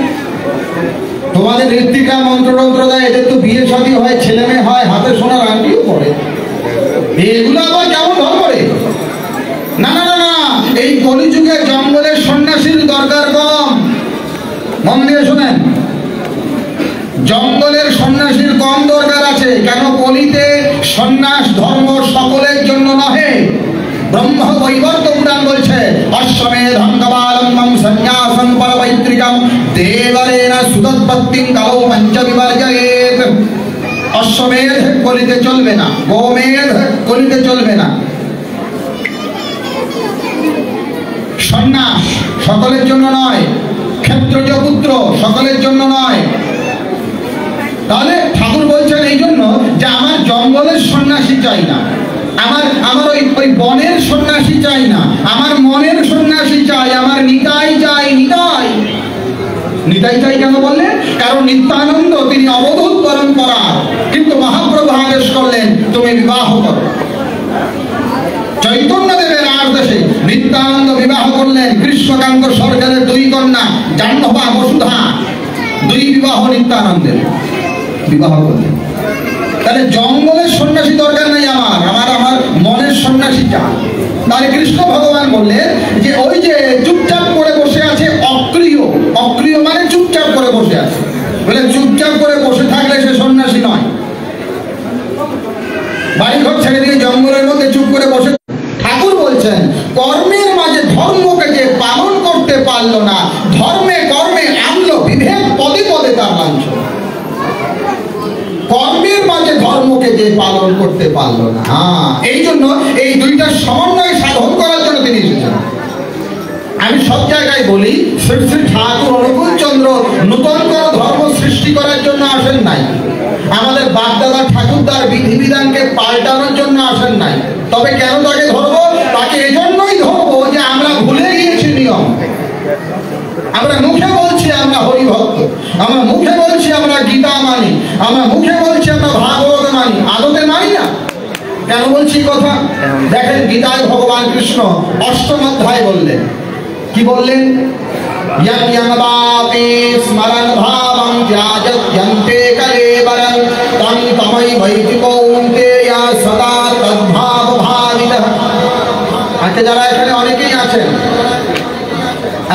তোমাদের ঋত্বিকা মন্ত্রতন্ত্র দেয়, এদের তো বিয়ে শাদী হয়, ছেলে মেয়ে হয়, হাতে সোনার আংটিও পড়ে, এগুলো আবার কেমন ধর্ম রে? না না না, এই কলিযুগে জঙ্গলের সন্ন্যাসীর দরকার কম। মন দিয়ে শোনেন, জঙ্গলের সন্ন্যাসীর কম দরকার আছে। কেন? কলিতে সন্ন্যাস ধর্ম সকলের জন্য নহে। ব্রহ্ম বৈবর্ত পুরাণ বলছে, অশ্বমেধং কপালম্বং সন্ন্যাসং পরমৈত্রিকম দেবলেন সুতৎপত্তিং কলৌ পঞ্চ বিবর্জয়েৎ। অশ্বমেধ কলিতে চলবে না, গোমেধ কলিতে চলবে না। সন্ন্যাস সকলের জন্য নয়, ক্ষেত্রজ পুত্র সকলের জন্য নয়। তাহলে ঠাকুর বলছেন এই জন্য যে আমার জঙ্গলের সন্ন্যাসী চাই না, আমার ওই বনের সন্ন্যাসী চাই না, আমার মনের সন্ন্যাসী চাই, আমার নিতাই চাই। নিতাই নিতাই চাই কেন বললেন? কারণ নিত্যানন্দ তিনি অবধূত পরম্পরা, কিন্তু মহাপ্রভু আদেশ করলেন তুমি বিবাহ করো। চৈতন্য দেবের আদেশে নিত্যানন্দ বিবাহ করলেন কৃষ্ণকান্ত সরকারের দুই কন্যা জাহ্নবা বসুধা, দুই বিবাহ নিত্যানন্দের বিবাহ করলেন। তাহলে জঙ্গলের সন্ন্যাসী দরকার নেই আমার মনের সন্ন্যাসী চাই। তাহলে কৃষ্ণ ভগবান বললেন যে ওই যে চুপচাপ করে বসে আছে অক্রিয়, অক্রিয় মানে চুপচাপ করে বসে আছে, বলে চুপচাপ করে বসে থাকলে সে সন্ন্যাসী নয়। বাড়িঘর ছেড়ে দিয়ে জঙ্গলের মধ্যে চুপ করে বসে। ঠাকুর বলছেন কর্মের মাঝে ধর্মকে যে পালন করতে পারলো না, ধর্মে কর্মে আনলো বিভেদ, পদে পদে তার লাঞ্ছনা। কর্মের মাঝে ধর্মকে যে পালন করতে পারলো না, এই জন্য এই দুইটা সমন্বয় সাধন করার জন্য তিনি এসেছেন। শ্রী শ্রী ঠাকুর অনুকূল চন্দ্র নূতন কোন ধর্ম সৃষ্টি করার জন্য আসেন নাই, আমাদের বাপদাদা ঠাকুরদার বিধিবিধানকে পাল্টানোর জন্য আসেন নাই। তবে কেন তাকে ধরবো? তাকে এজন্যই ধরবো যে আমরা ভুলে গিয়েছি নিয়ম। আমরা মুখে বলছি আমরা হরিভক্ত, আমরা মুখে বলছি আমরা গীতা মানি, আমরা মুখে বলছি আমরা ভাগবত মানি, আদতে মানি না। কেন বলছি কথা? দেখেন গীতায় ভগবান কৃষ্ণ ৮ম অধ্যায় বললেন, কি বললেন? স্মরণ ভাবং ত্যাজন্তে কলেবরং তং তমৈ বৈতি কৌন্তেয় সদা তদ্ভাব ভাবিতঃ। আজকে যারা এখানে অনেকেই আছেন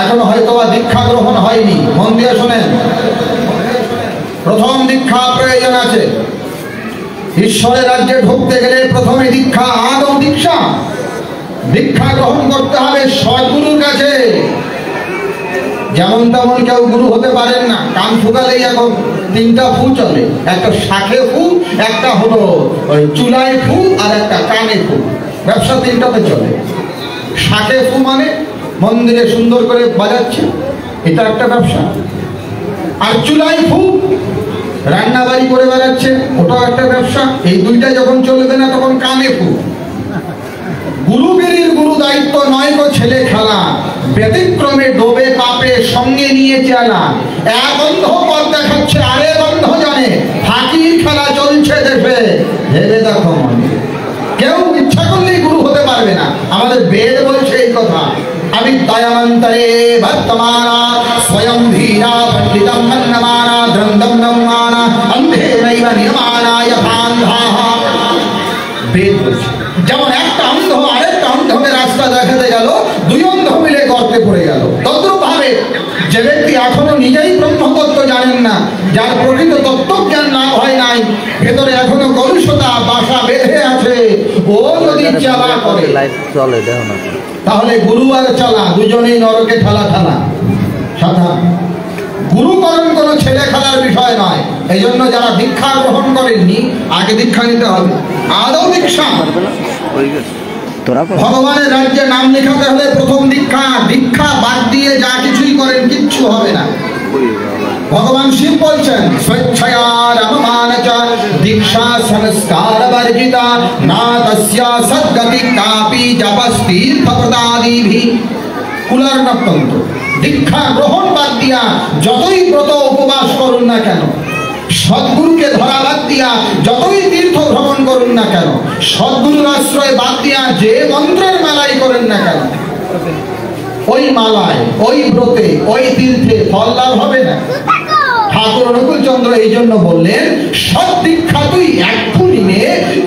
এখনো হয়তো দীক্ষা গ্রহণ হয়নি, মন দিয়ে শোনেন। প্রথম দীক্ষা প্রয়োজন আছে। ঈশ্বরের রাজ্যে ঢুকতে গেলে প্রথমে দীক্ষা, আদৌ দীক্ষা। দীক্ষা গ্রহণ করতে হবে সদ্গুরুর কাছে। যেমন তেমন কেউ গুরু হতে পারেন না। কান ফুকালেই এখন 3টা ফু চলে, একটা শাখে ফু, একটা হলো ওই চুলায় ফু, আর একটা কানে ফু। ব্যবসা 3টাতে চলে। শাখে ফু মানে মন্দিরে সুন্দর করে বাজাচ্ছে, এটা একটা ব্যবসা। আর চুলাই ফু রান্না বাড়ি করে বেড়াচ্ছে, ওটাও একটা ব্যবসা। এই 2টা যখন চলবে না তখন কানে ফু। গুরুগিরির গুরু দায়িত্ব নয় গো ছেলে খেলা, ব্যতিক্রমে ডোবে পাপে সঙ্গে নিয়ে চালা। এক অন্ধ পথ দেখাচ্ছে আরেক অন্ধ জানে, ফাঁকির খেলা চলছে দেশে, ভেবে দেখো মনে। কেউ ইচ্ছা করলেই গুরু হতে পারবে না, আমাদের বেদ বলছে এই কথা। अविद्यामन्तरे वर्तमाना स्वयं धीरा पंडितं मन्यमाना द्रंदं नमाना अंधेनैव नियमाना यथान्धाः। বেদ বলছে যেমন একটা অন্ধ আরেকটা অন্ধকে রাস্তা দেখাতে গেল, 2 অন্ধ মিলে গর্তে পড়ে গেল। তদ্রূপ ভাবে যে ব্যক্তি এখনো নিজেই ব্রহ্মতত্ত্ব জানেন না, যার প্রকৃত তত্ত্বজ্ঞান লাভ হয় নাই, ভেতরে এখনো কলুষতা বাসা বেঁধে আছে, ও যদি চালা করে তাহলে গুরু আর চালা দুজনেই নরকে ঠালা ঠালা। সাধা গুরুকরণ কোনো ছেলে খেলার বিষয় নয়। এই জন্য যারা দীক্ষা গ্রহণ করেননি আগে দীক্ষা নিতে হবে, আদৌ দীক্ষা। ভগবানের রাজ্যে নাম লেখাতে হলে প্রথম দীক্ষা। দীক্ষা বাদ দিয়ে যা কিছুই করেন কিচ্ছু হবে না। ভগবান শিব বলছেন স্বেচ্ছায়া রামমানচা দীক্ষা সংস্কার বর্জিতা না তস্যা সদ্গতি কাপি জপস্তীর্থ প্রদাদিভি। কুলার নক্তন্ত দীক্ষা গ্রহণ বাদ দিয়া যতই ব্রত উপবাস করুন না কেন, সদ্গুরুকে ধরা বাদ দিয়া যতই তীর্থ ভ্রমণ করুন না কেন, সদ্গুরুর আশ্রয় বাদ দিয়া যে মন্ত্রের মালাই করেন না কেন, ওই মালায়, ওই ব্রতে, ওই তীর্থে ফল লাভ হবে না। ঠাকুর অনুকূল চন্দ্র এই জন্য বললেন সৎ দীক্ষা তুই এক্ষুনি নে,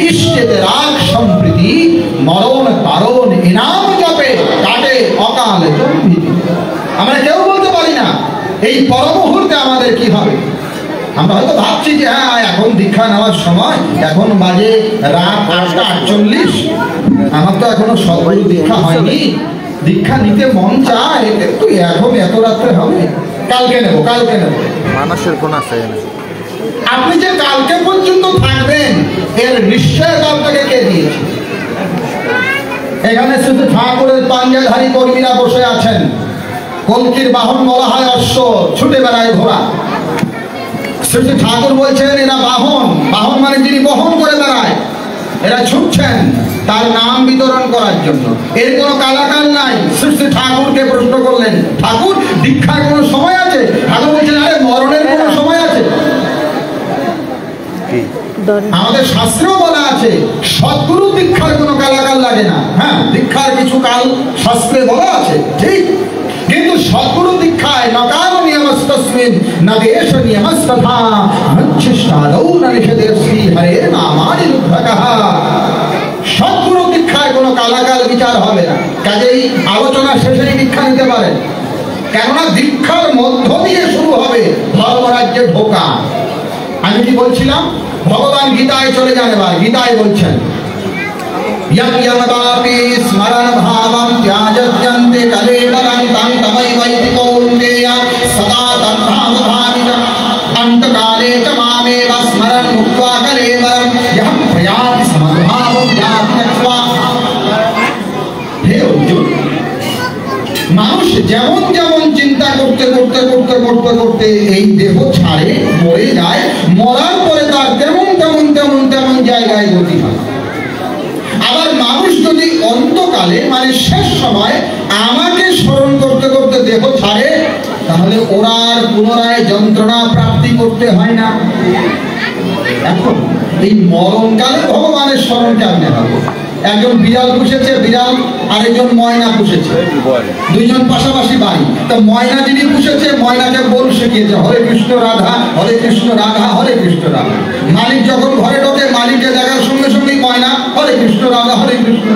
ইষ্টেতে রাগ সম্প্রীতি, মরণ তারণ ইনাম জপে কাটে অকাল জম্ভিতি। আমরা কেউ বলতে পারি না এই পর মুহূর্তে আমাদের কি হবে। আমরা হয়তো ভাবছি যে হ্যাঁ এখন দীক্ষা নেওয়ার সময়, এখন বাজে রাত 8:48, আমার তো এখনো সদ্গুরু দীক্ষা হয়নি, দীক্ষা নিতে মন চায়, কিন্তু এখন এত রাত্রে হবে, কালকে নেব, কালকে নেব। মানুষের কোন আছে না। আপনি যে কালকে পর্যন্ত থাকবেন এর নিশ্চয়তা আপনাকে কে দিয়েছে? এখানে শুধু ঠাকুরের পাঞ্জাধারী কর্মীরা বসে আছেন। কলকির বাহন বলা হয় অশ্ব, ছুটে বেড়ায় ঘোড়া। শ্রী ঠাকুর বলছেন এরা বাহন, বাহন মানে যিনি বহন করে বেড়ায়, এরা ছুটছেন তার নাম বিতরণ করার জন্য। এর কোনো কালাকাল নাই। শ্রী ঠাকুরকে প্রশ্ন করলেন ঠাকুর দীক্ষার কোনো সময় আছে? ঠাকুর বলছেন আরে মরণের কোনো সময় আছে? আমাদের শাস্ত্রেও বলা আছে সদ্গুরু দীক্ষার কোনো কালাকাল লাগে না। হ্যাঁ, দীক্ষার কিছু কাল শাস্ত্রে বলা আছে ঠিক, কিন্তু সদ্গুরু দীক্ষায় নকাল নিয়মস্তস্মিন না দেশ নিয়মস্তথা অনুচ্ছিষ্টাদৌ না নিষেধে শ্রী হরের নামানি রুদ্রকঃ। সদ্গুরু দীক্ষায় কোনো কালাকাল বিচার হবে না। কাজেই আলোচনা শেষেই দীক্ষা নিতে পারেন, কেননা দীক্ষার মধ্য দিয়ে শুরু হবে ধর্মরাজ্যে ঢোকা। আমি কি বলছিলাম? ভগবান গীতায় চলে যান। এবার গীতায় বলছেন यं यं वापि स्मरण भावं त्याजत्यन्ते कलेवरं तं तमैवैति कौन्तेय सदा तद्भाव भावितम् अन्तकाले च मामेव स्मरन् मुक्त्वा कलेवरं यः प्रयाति समद्भावं याति नत्वा। हे अर्जुन, মানুষ যেমন যেমন চিন্তা করতে করতে করতে করতে করতে এই দেহ ছাড়ে, মরে যায়, মরার পরে তার তেমন তেমন তেমন তেমন জায়গায় গতি হয়। আবার মানুষ যদি অন্তকালে মানে শেষ সময় আমাকে স্মরণ করতে করতে দেহ ছাড়ে, তাহলে ওরা আর পুনরায় যন্ত্রণা প্রাপ্তি করতে হয় না। এখন এই মরণকালে ভগবানের স্মরণ কেমনে হবে? একজন বিড়াল পুষেছে, বিড়াল, আরেকজন ময়না পুষেছে, দুইজন পাশাপাশি বাড়ি। তো ময়না যিনি পুষেছে, ময়নাকে বল শিখিয়েছে হরে কৃষ্ণ রাধা, হরে কৃষ্ণ রাধা, হরে কৃষ্ণ রাধা। মালিক যখন ঘরে ঢোকে, মালিককে দেখার সঙ্গে সঙ্গেই ময়না হরে কৃষ্ণ রাধা, হরে কৃষ্ণ।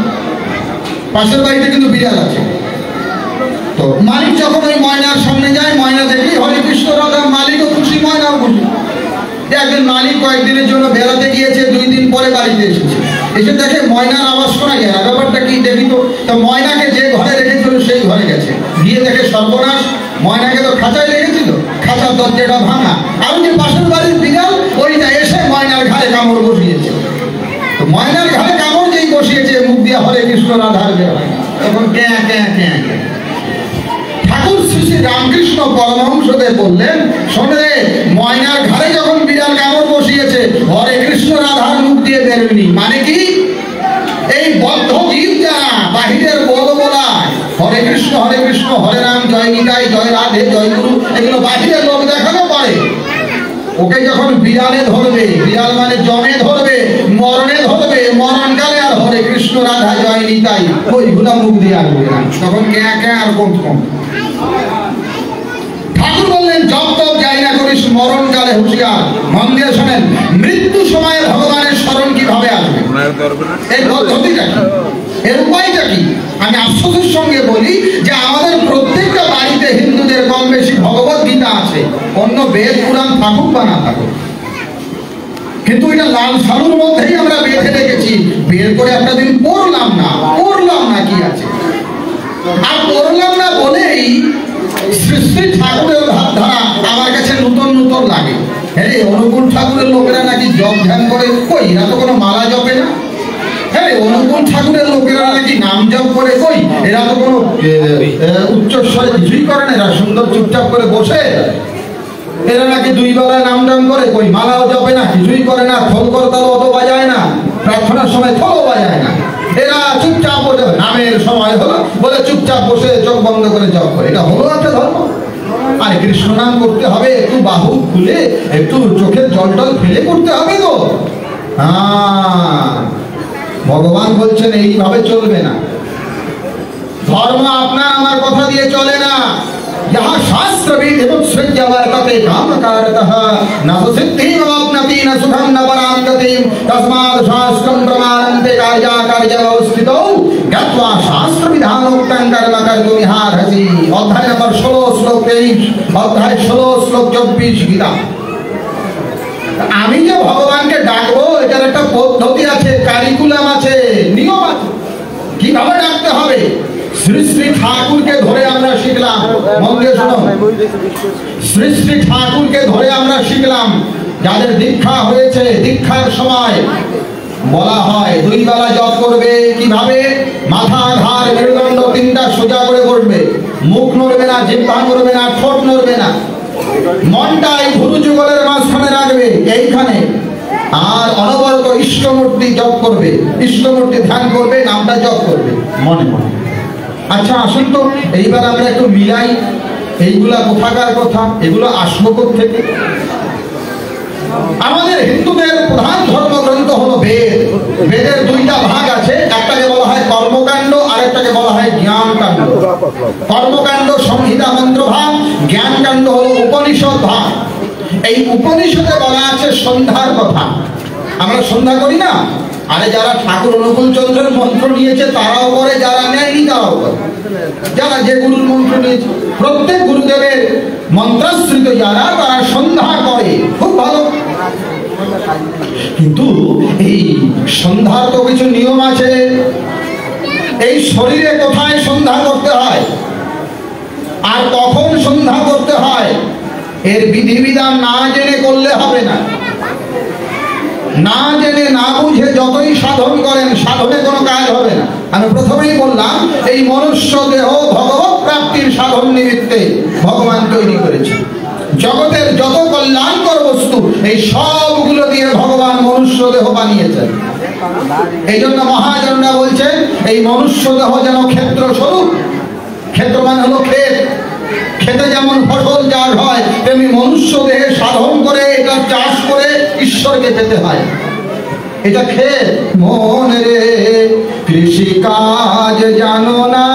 পাশের বাড়িতে কিন্তু বিড়াল আছে। তো মালিক যখন ওই ময়নার সামনে যায়, ময়না দেখি হরে কৃষ্ণ রাধা, মালিকও খুশি, ময়নাও খুশি। একদিন মালিক কয়েকদিনের জন্য বেড়াতে গিয়েছে, 2 দিন পরে বাড়িতে এসেছে। এসে দেখে ময়নার আওয়াজ শোনা যায় না, ব্যাপারটা কি দেখি তো ময়নাকে যে ঘরে রেখেছিল সেই ঘরে গেছে, গিয়ে দেখে সর্বনাশ, ময়নাকে তো খাঁচায় রেখেছিল, খাঁচার দরজাটা ভাঙা। আর যে পাশের বাড়ির বিড়াল ওইটা এসে ময়নার ঘাড়ে কামড় বসিয়েছে। তো ময়নার ঘাড়ে কামড় যেই বসিয়েছে, মুখ দিয়ে হরে কৃষ্ণ রাধার বের হয়, তখন ক্যাঁ ক্যাঁ ক্যাঁ ক্যাঁ। ঠাকুর শ্রী শ্রী রামকৃষ্ণ পরমহংসদেব বললেন, শোন রে, ময়নার ঘাড়ে যখন বিড়াল কামড় বসিয়েছে, হরে কৃষ্ণ রাধার মুখ দিয়ে বেরোয়নি। মানে কি? এই বদ্ধ জীব যারা বাহিরের বল বলায় হরে কৃষ্ণ হরে রাম, জয় নিতাই, জয় রাধে, জয় গুরু, এগুলো বাহিরের লোক দেখানো পারে। ওকে যখন বিড়ালে ধরবে, বিড়াল মানে জমে ধরবে, মরণে ধরবে, মরণকালে আর হরে কৃষ্ণ রাধা, জয় নিতাই, ওইগুলা মুখ দিয়ে আসবে না, তখন ক্যাঁ ক্যাঁ আর কম কম। ঠাকুর বললেন, জপ তপ যাই না করিস, মরণকালে হুঁশিয়ার। মন দিয়ে শোনেন, মৃত্যু সময়ে ভগবানের স্মরণ কিভাবে আসবে, এই পদ্ধতিটা কি, এর উপায়টা কি? আমি আফসোসের সঙ্গে বলি যে আমাদের প্রত্যেকটা বাড়িতে হিন্দুদের কম বেশি ভগবত গীতা আছে, অন্য বেদ পুরাণ থাকুক বা না থাকুক, কিন্তু এটা লাল সালুর মধ্যেই আমরা বেঁধে রেখেছি। বের করে একটা দিন পড়লাম না কি আছে, আর পড়লাম না বলেই শ্রী শ্রী ঠাকুরের ভাবধারা আমার কাছে নতুন নতুন লাগে। হ্যাঁ, অনুকূল ঠাকুরের লোকেরা নাকি জপ ধ্যান করে, কই এরা তো কোনো মালা জপে না। হ্যাঁ, অনুকূল ঠাকুরের লোকেরা নাকি নাম জপ করে, কই এরা তো কোনো উচ্চস্বরে কিছুই করে না, এরা সুন্দর চুপচাপ করে বসে। এরা নাকি 2 বেলা নাম টাম করে, কই মালাও জপে না, কিছুই করে না, খোল করতাল অত বাজায় না, প্রার্থনার সময় খোলও বাজায় না। এরা চুপচাপ বসে, নামের সময় হলো বলে চুপচাপ বসে চোখ বন্ধ করে জপ করে। এটা হলো একটা ধর্ম? আরে কৃষ্ণ নাম করতে হবে, একটু বাহু খুলে, একটু চোখের জল টল ফেলে করতে হবে তো। ভগবান বলছেন এইভাবে চলবে না। ধর্ম আপনার আমার কথা দিয়ে চলে না। यहाँ शास्त्रविद एवं सृज्यवर्तते कामकारतः न सिद्धिमवाप्नोति न सुखं न परां गतिं तस्मात् शास्त्रं प्रमाणन्ते कार्याकार्यवस्थितौ गत्वा शास्त्रविधानोक्तं कर्म कर्तुमिहार्हसि। अध्याय नंबर 16 श्लोक 23, अध्याय 16 श्लोक 24 गीता। আমি যে ভগবানকে ডাকবো, এটার একটা পদ্ধতি আছে, কারিকুলাম আছে, নিয়ম আছে, কিভাবে ডাকতে হবে। শ্রী শ্রী ঠাকুরকে ধরে আমরা শিখলাম, মন দিয়ে শোনো, শ্রী শ্রী ঠাকুরকে ধরে আমরা শিখলাম। যাদের দীক্ষা হয়েছে, দীক্ষার সময় বলা হয় 2 বেলা জপ করবে। কিভাবে? মাথা, ঘাড়, মেরুদণ্ড 3টা সোজা করে বসবে, মুখ নড়বে না, জিহ্বা নড়বে না, ঠোঁট নড়বে না, মনটা এই ভুরু যুগলের মাঝখানে রাখবে, এইখানে। আর অনবরত ইষ্টমূর্তি জপ করবে, ইষ্টমূর্তি ধ্যান করবে, নামটা জপ করবে মনে মনে। আচ্ছা আসুন তো এইবার আমরা একটু মিলাই, এইগুলা কোথাকার কথা, এগুলো আসলো থেকে। আমাদের হিন্দুদের প্রধান ধর্মগ্রন্থ হলো বেদ। বেদের 2টা ভাগ আছে, একটাকে বলা হয় কর্মকাণ্ড, আরেকটাকে বলা হয় জ্ঞানকাণ্ড। কর্মকাণ্ড সংহিতা মন্ত্র ভাগ, জ্ঞানকাণ্ড হলো উপনিষদ ভাগ। এই উপনিষদে বলা আছে সন্ধ্যার কথা। আমরা সন্ধ্যা করি না? আরে যারা ঠাকুর অনুকূল চন্দ্রের মন্ত্র নিয়েছে তারাও করে, যারা নেয়নি তারাও করে। যারা যে গুরুর মন্ত্র নিয়েছে, প্রত্যেক গুরুদেবের মন্ত্রাশ্রিত যারা, তারা সন্ধ্যা করে, খুব ভালো। কিন্তু এই সন্ধ্যার তো কিছু নিয়ম আছে। এই শরীরে কোথায় সন্ধ্যা করতে হয় আর কখন সন্ধ্যা করতে হয়, এর বিধিবিধান না জেনে করলে হবে না। না জেনে না বুঝে যতই সাধন করেন, সাধনে কোনো কাজ হবে না। আমি প্রথমেই বললাম, এই মনুষ্য দেহ ভগবত প্রাপ্তি সাধন নিমিত্তে ভগবান তৈরি করেছেন। জগতের যত কল্যাণকর বস্তু এই সবগুলো দিয়ে ভগবান মনুষ্য দেহ বানিয়েছেন। এই জন্য মহাজনরা বলছেন এই মনুষ্য দেহ যেন ক্ষেত্র স্বরূপ। ক্ষেত্র মানে হলো ক্ষেত, খেতে যেমন ফসল চাষ হয় তেমনি মনুষ্য দেহে সাধন করে এটা চাষ করে ঈশ্বরকে পেতে হয়। এটা ক্ষেত। মন রে কৃষি কাজ জানো না,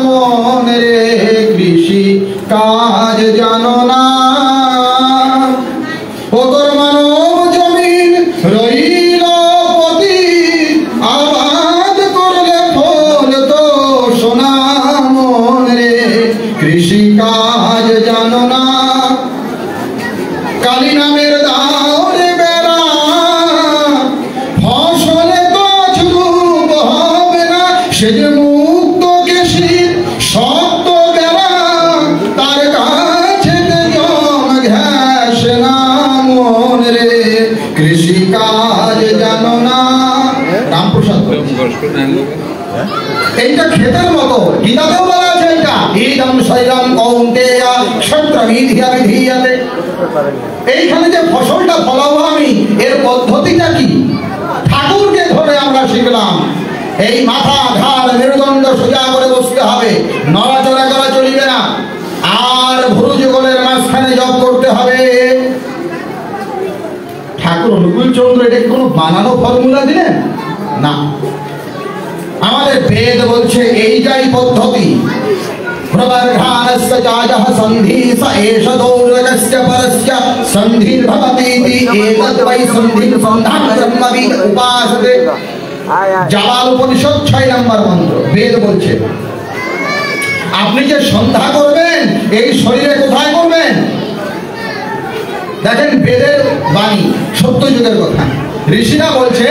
মন রে কৃষি কাজ জানো না, ও তোর মানব জমিন রইল পতি, আবাদ করলে ফল তো সোনা, মন রে কৃষি কাজ জানো না। কালী নামের দাওরে বেড়া, ফসলে গাছ রূপ হবে না, সে যে মুক্ত কেশী সত্য বেড়া, তার কাছে জম ঘেঁষে না, মন রে কৃষি কাজ জানো না। রামপ্রসাদ এইটা ক্ষেতের মতো, গীতাতেও বলা আছে এটা ইদম শৈলম কৌন্তেয়া ক্ষত্রবিধিয়া বিধীয়তে। এইখানে যে ফসলটা ফলাবো আমি, এর পদ্ধতিটা কি? ঠাকুরকে ধরে আমরা শিখলাম। এই মাথা ঘাড় মেরুদণ্ড সোজা করে বসতে হবে, নড়াচড়া করা চলবে না, আর ভুরু যুগলের মাঝখানে জপ করতে হবে। ঠাকুর অনুকূল চন্দ্র এটা কোনো বানানো ফর্মুলা দিলেন না, আমাদের বেদ বলছে এইটাই পদ্ধতি। প্রবর্ঘানস্য জাজঃ সন্ধি স এষ দৌর্গস্য পরস্য সন্ধির্ভবতীতি এতদ্ বৈ সন্ধিং সন্ধান ব্রহ্মবিদ উপাসতে। জালাল উপনিষদ 6 নম্বর মন্ত্র বেদ বলছে আপনি যে সন্ধ্যা করবেন এই শরীরে কোথায় করবেন? দেখেন বেদের বাণী, সত্য যুগের কথা। ঋষিরা বলছে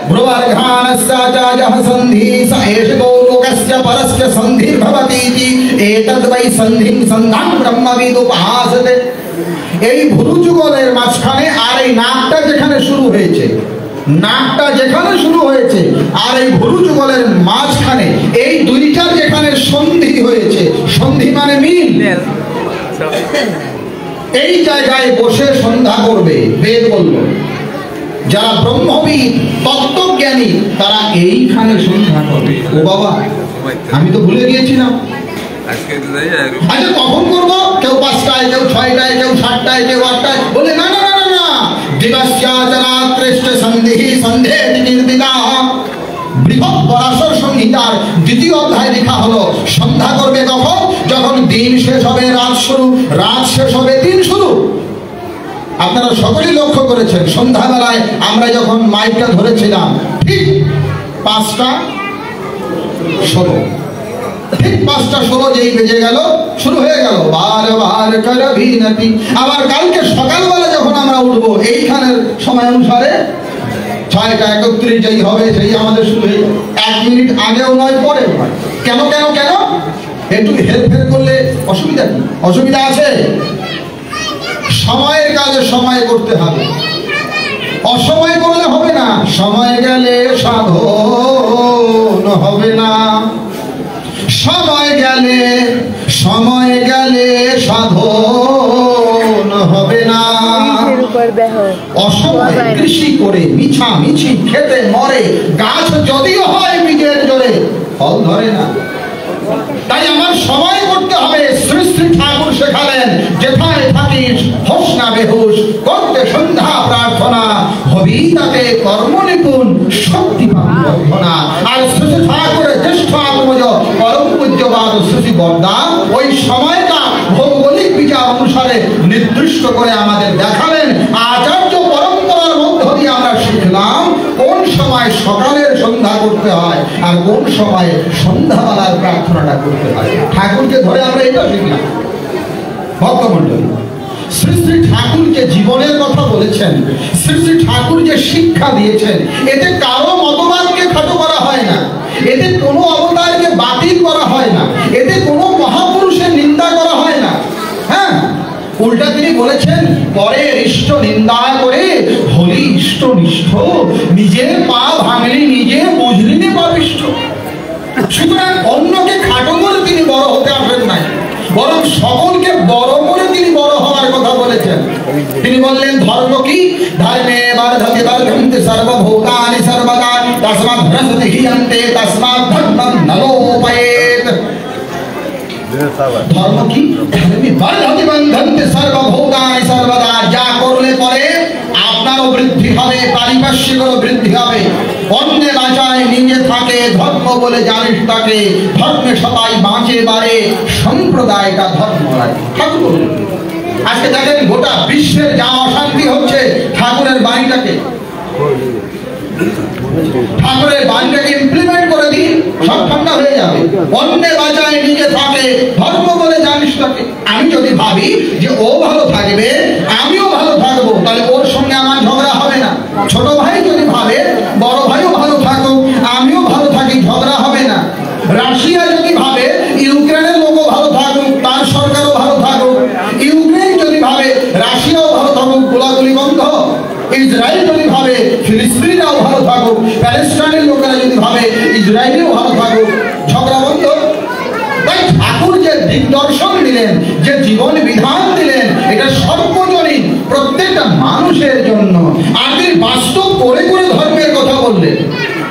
ব্রবর্ঘানস্য জাজঃ সন্ধি স এষ দৌর্গস্য পরস্য সন্ধির্ভবতীতি এতদ্ বৈ সন্ধিং সন্ধান ব্রহ্মবিদ উপাসতে। এই ভুরু যুগলের মাঝখানে আর এই নাকটা যেখানে শুরু হয়েছে, নাকটা যেখানে শুরু হয়েছে আর এই ভুরু যুগলের মাঝখানে এই দুইটার যেখানে সন্ধি হয়েছে, সন্ধি মানে মিল, এই জায়গায় বসে সন্ধ্যা করবে। বেদ বলল যারা ব্রহ্মবিদ তত্ত্বজ্ঞানী তারা এইখানে সন্ধ্যা করবে। ও বাবা, আমি তো ভুলে গিয়েছিলাম। আচ্ছা কখন করবো? কেউ 5টায়, কেউ 6টায়, কেউ 7টায়, কেউ 8টায়। বলে না না না না না, দিবস্যাচরাত্রেষ্ঠ সন্ধিঃ সন্ধেতি নির্বিদা। বৃহৎ পরাশর সংহিতার 2য় অধ্যায় লেখা হলো সন্ধ্যা করবে কখন? যখন দিন শেষ হবে রাত শুরু, রাত শেষ হবে দিন শুরু। আপনারা সকলেই লক্ষ্য করেছেন সন্ধ্যাবেলায় আমরা যখন মাইকটা ধরেছিলাম ঠিক 5:16, ঠিক 5:16 যেই বেজে গেল শুরু হয়ে গেল বার বার কর বিনতি। আবার কালকে সকালবেলা যখন আমরা উঠবো এইখানের সময় অনুসারে 6:31 যেই হবে সেই আমাদের শুরু হয়ে 1 মিনিট আগেও নয় পরেও নয়। কেন কেন কেন? একটু হেরফের করলে অসুবিধা কি? অসুবিধা আছে? সময়ের কাজে সময় করতে হবে, অসময় করলে হবে না। সময় গেলে সাধন হবে না, সময় গেলে সাধন হবে না। অসময় কৃষি করে মিছামিছি খেতে মরে, গাছ যদিও হয় বীজের জোরে ফল ধরে না। তাই আমার সময় করতে হবে। শ্রী শ্রী ঠাকুর শেখালেন যেথায় থাকিস হোস না বেহুশ, করতে সন্ধ্যা প্রার্থনা, হবি তাতে কর্ম নিপুণ, শক্তি প্রার্থনা। আর শ্রী শ্রী ঠাকুরের জ্যেষ্ঠ আত্মজ পরম পূজ্যবাদ শ্রী বর্দা ওই সময়টা ভৌগোলিক বিচার অনুসারে নির্দিষ্ট করে আমাদের দেখালেন। আচার্য পরম্পরার মধ্য দিয়ে আমরা শিখলাম কোন সময় সকালের সন্ধ্যা করতে হয় আর কোন সময় সন্ধ্যাবেলার প্রার্থনাটা করতে হয়। ঠাকুরকে ধরে আমরা এটা শিখলাম। ভক্তমণ্ডলী, শ্রী শ্রী ঠাকুর যে জীবনের কথা বলেছেন, শ্রী শ্রী ঠাকুর যে শিক্ষা দিয়েছেন, এতে কারো মতবাদকে খাটো করা হয় না, এতে কোনো অবতারকে বাতিল করা হয় না, এতে কোনো মহাপুরুষের নিন্দা করা হয় না। হ্যাঁ, উল্টা তিনি বলেছেন পরের ইষ্ট নিন্দা করে হলি ইষ্ট নিষ্ঠ, নিজের পা ভাঙলি নিজে বুঝলি পাপিষ্ঠ। সুতরাং অন্যকে খাটো করে তিনি বড় হতে আসেন নাই, বরং তিনি বললেন ধর্ম কি? ধর্মে বর্ধতে বর্ধন্তে সর্বভূতানি সর্বদা তস্মাৎ ভ্রসতে হিয়ন্তে তস্মাৎ ধর্মং ন লোপয়েৎ। ধর্ম কি? ধর্মে বর্ধতে বর্ধন্তে সর্বভূতানি সর্বদা। যা করলে পরে আপনারও বৃদ্ধি হবে, পারিপার্শ্বিকেরও বৃদ্ধি হবে। অন্যে বাঁচায় নিজে থাকে, ধর্ম বলে জানিস তাকে। ধর্মে সবাই বাঁচে বাড়ে, সম্প্রদায়টা ধর্ম নয়। ঠাকুর আজকে দেখেন গোটা বিশ্বের যা অশান্তি হচ্ছে, ঠাকুরের বাণীটাকে ইমপ্লিমেন্ট করে দিন, সব ঠান্ডা হয়ে যাবে। অন্যে বাঁচায় নিজে থাকে, ধর্ম বলে জানিস তাকে। আমি যদি ভাবি যে ও ভালো থাকবে আমিও ভালো থাকবো, তাহলে ওর সঙ্গে আমার ঝগড়া হবে না। ছোট ভাই যদি ভাবে বড় ভাইও ভালো থাকুক আমিও ভালো থাকি, ঝগড়া হবে না। রাশিয়া যদি ভাবে ইউক্রেনের লোকও ভালো থাকুক, তার সরকারও ভালো থাকুক, ইউক্রেন যদি ভাবে রাশিয়াও ভালো থাকুক, গোলাগুলি বন্ধ। ইসরায়েল যদি ভাবে ফিলিস্তিনরাও ভালো থাকুক, প্যালেস্টাইনের লোকেরা যদি ভাবে ইসরায়েলেও ভালো থাকুক, ঝগড়া বন্ধ। তাই ঠাকুর যে দিগদর্শন দিলেন, যে জীবন বিধান দিলেন, এটা সর্বজনীন, প্রত্যেকটা মানুষের জন্য। আর তিনি বাস্তব করে করে ধর্মের কথা বললেন।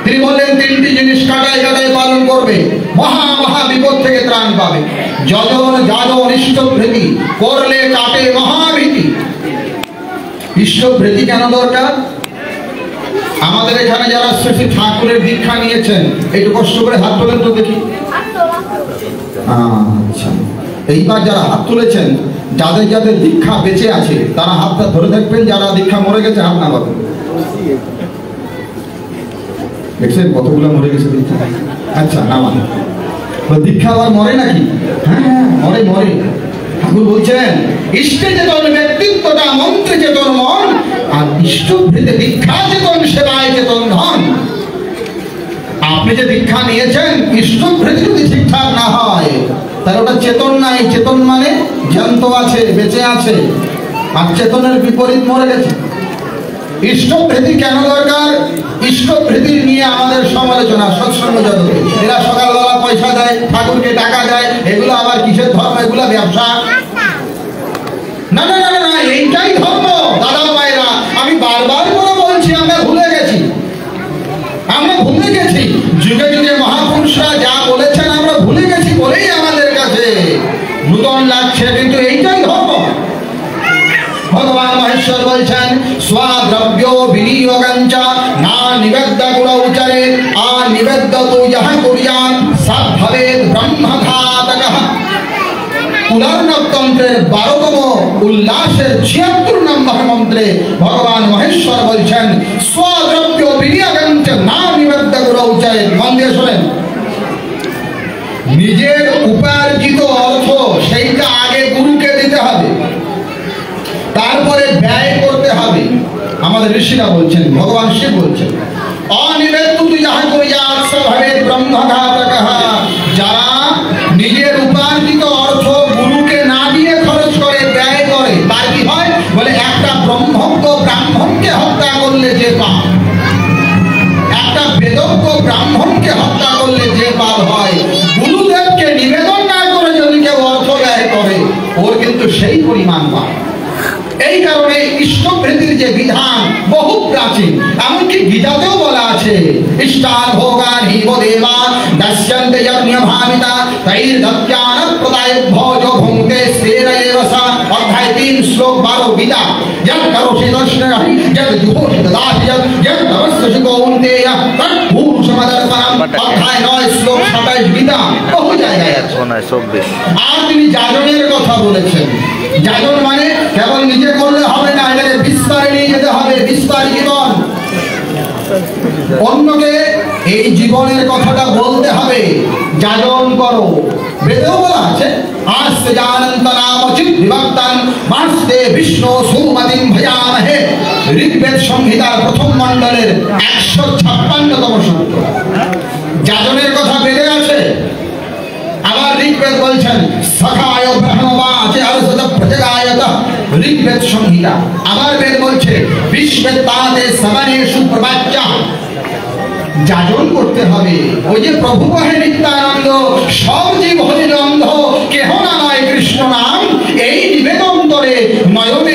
তিনি বললেন তিনটি জিনিস কাটায় কাটায় পালন করবে, মহা মহা বিপদ থেকে ত্রাণ পাবে। যজন যাজন ইষ্টভৃতি করলে কাটে মহাভীতি। ইষ্টভৃতি কেন দরকার? আমাদের এখানে যারা শ্রী ঠাকুরের দীক্ষা নিয়েছেন একটু কষ্ট করে হাত তোলেন তো দেখি। আচ্ছা, এইবার যারা হাত তুলেছেন, যাদের যাদের দীক্ষা বেঁচে আছে তারা হাতটা ধরে থাকবেন, যারা দীক্ষা মরে গেছে হাত নামাবেন। দেখছেন কতগুলো মরে গেছে দীক্ষা? আচ্ছা নামান। দীক্ষা আবার মরে নাকি? হ্যাঁ মরে মরে। ঠাকুর বলছেন ইষ্টে চেতন ব্যক্তিত্বটা, মন্ত্রে চেতন মন, আর ইষ্টভৃতে দীক্ষা চেতন সেবায় চেতন ধন। আপনি যে দীক্ষা নিয়েছেন, ইষ্টভৃতি যদি ঠিকঠাক না হয় তাহলে ওটা চেতন নাই। চেতন মানে জ্ঞান্ত আছে, বেঁচে আছে, আর চেতনের বিপরীত মরে গেছে। ইষ্টভৃতি কেন দরকার? ইষ্টভৃতি নিয়ে আমাদের সমালোচনা সৎসঙ্গ জগতে। এরা সকালবেলা পয়সা দেয়, ঠাকুরকে টাকা দেয়, এগুলো আবার কিসের ধর্ম? এগুলো ব্যবসা। না না না না, এইটাই ধর্ম। দাদা ভাইরা, আমি বারবার করে বলছি, আমরা ভুলে গেছি। যুগে যুগে মহাপুরুষরা যা বলেছেন আমরা ভুলে গেছি বলেই আমাদের কাছে নূতন লাগছে, কিন্তু এইটাই ধর্ম। ভগবান মহেশ্বর বলছেন স্বদ্রব্য বিনিয়োগঞ্চ না নিবেদ্য গুণ উচারে আ নিবেদ্য তো যাহা কুরিয়ান সৎ ভবেদ ব্রহ্মঘাতকঃ। পুরাণতন্ত্রের 12তম উল্লাসের 76 নম্বর মন্ত্রে ভগবান মহেশ্বর বলছেন স্বদ্রব্য বিনিয়োগঞ্চ না নিবেদ্য গুণ উচারে। মন দিয়ে শোনেন, নিজের উপার্জিত অর্থ সেইটা আগে গুরুকে দিতে হবে, তারপরে ব্যয় করতে হবে। আমাদের ঋষিরা বলছেন, ভগবান শিব বলছেন অনিবেদ্য যাহা কুরিয়াৎ স ভবেৎ ব্রহ্মঘাতকঃ। যারা নিজের উপার্জিত অর্থ গুরুকে না দিয়ে খরচ করে, ব্যয় করে, তার কি হয় বলে একটা ব্রহ্মজ্ঞ ব্রাহ্মণকে হত্যা করলে যে পাপ, একটা বেদজ্ঞ ব্রাহ্মণকে হত্যা করলে যে পাপ হয়, গুরুদেবকে নিবেদন না করে যদি কেউ অর্থ ব্যয় করে ওর কিন্তু সেই পরিমাণ পাপ। এই কারণে ইষ্টভৃতির যে বিধান বহু প্রাচীন, এমনকি গীতাতেও বলা আছে ইষ্টান ভোগান হিব দেবা দাস্যন্তে যজ্ঞভামিতা তৈর দত্যান প্রদায় ভোজ ভুঙ্ক্তে স্তের এবসা। অধ্যায় 3 শ্লোক 12 গীতা। যৎ করোষি দর্শনহি যৎ জুহোষি দদাসি যৎ তপস্যসি কৌন্তেয় তৎ পুরুষমদর্পণম। অধ্যায় 9 শ্লোক 27 গীতা। বহু জায়গায় আছে। আর তিনি যাজনের কথা বলেছেন। যাজন মানে কেবল নিজে করলে হবে না, এটাকে বিস্তারে নিয়ে যেতে হবে, বিস্তার জীবন। অন্যকে এই জীবনের কথাটা বলতে হবে। যাজন করো, বেদেও বলা আছে আস্তে জানন্ত নাম চিৎ বিভক্তং মাস্তে বিষ্ণু সুমতিম ভজামহে। ঋগ্বেদ সংহিতার প্রথম মণ্ডলের 156তম সূত্র। যাজনের কথা বেদে আছে। আবার ঋগ্বেদ বলছেন সখায় ব্রহ্মবাচে আরসত প্রজগায়ত। ঋগ্বেদ সংহিতা। আবার বেদ বলছে বিশ্বতাতে সমানেষু প্রবাচ্য। যাজন করতে হবে। ওই যে প্রভু কহে নিত্যানন্দ সব জীব হরির অন্ধ, কেহ না নয় কৃষ্ণ নাম। এই নিবেদন করে নয়নে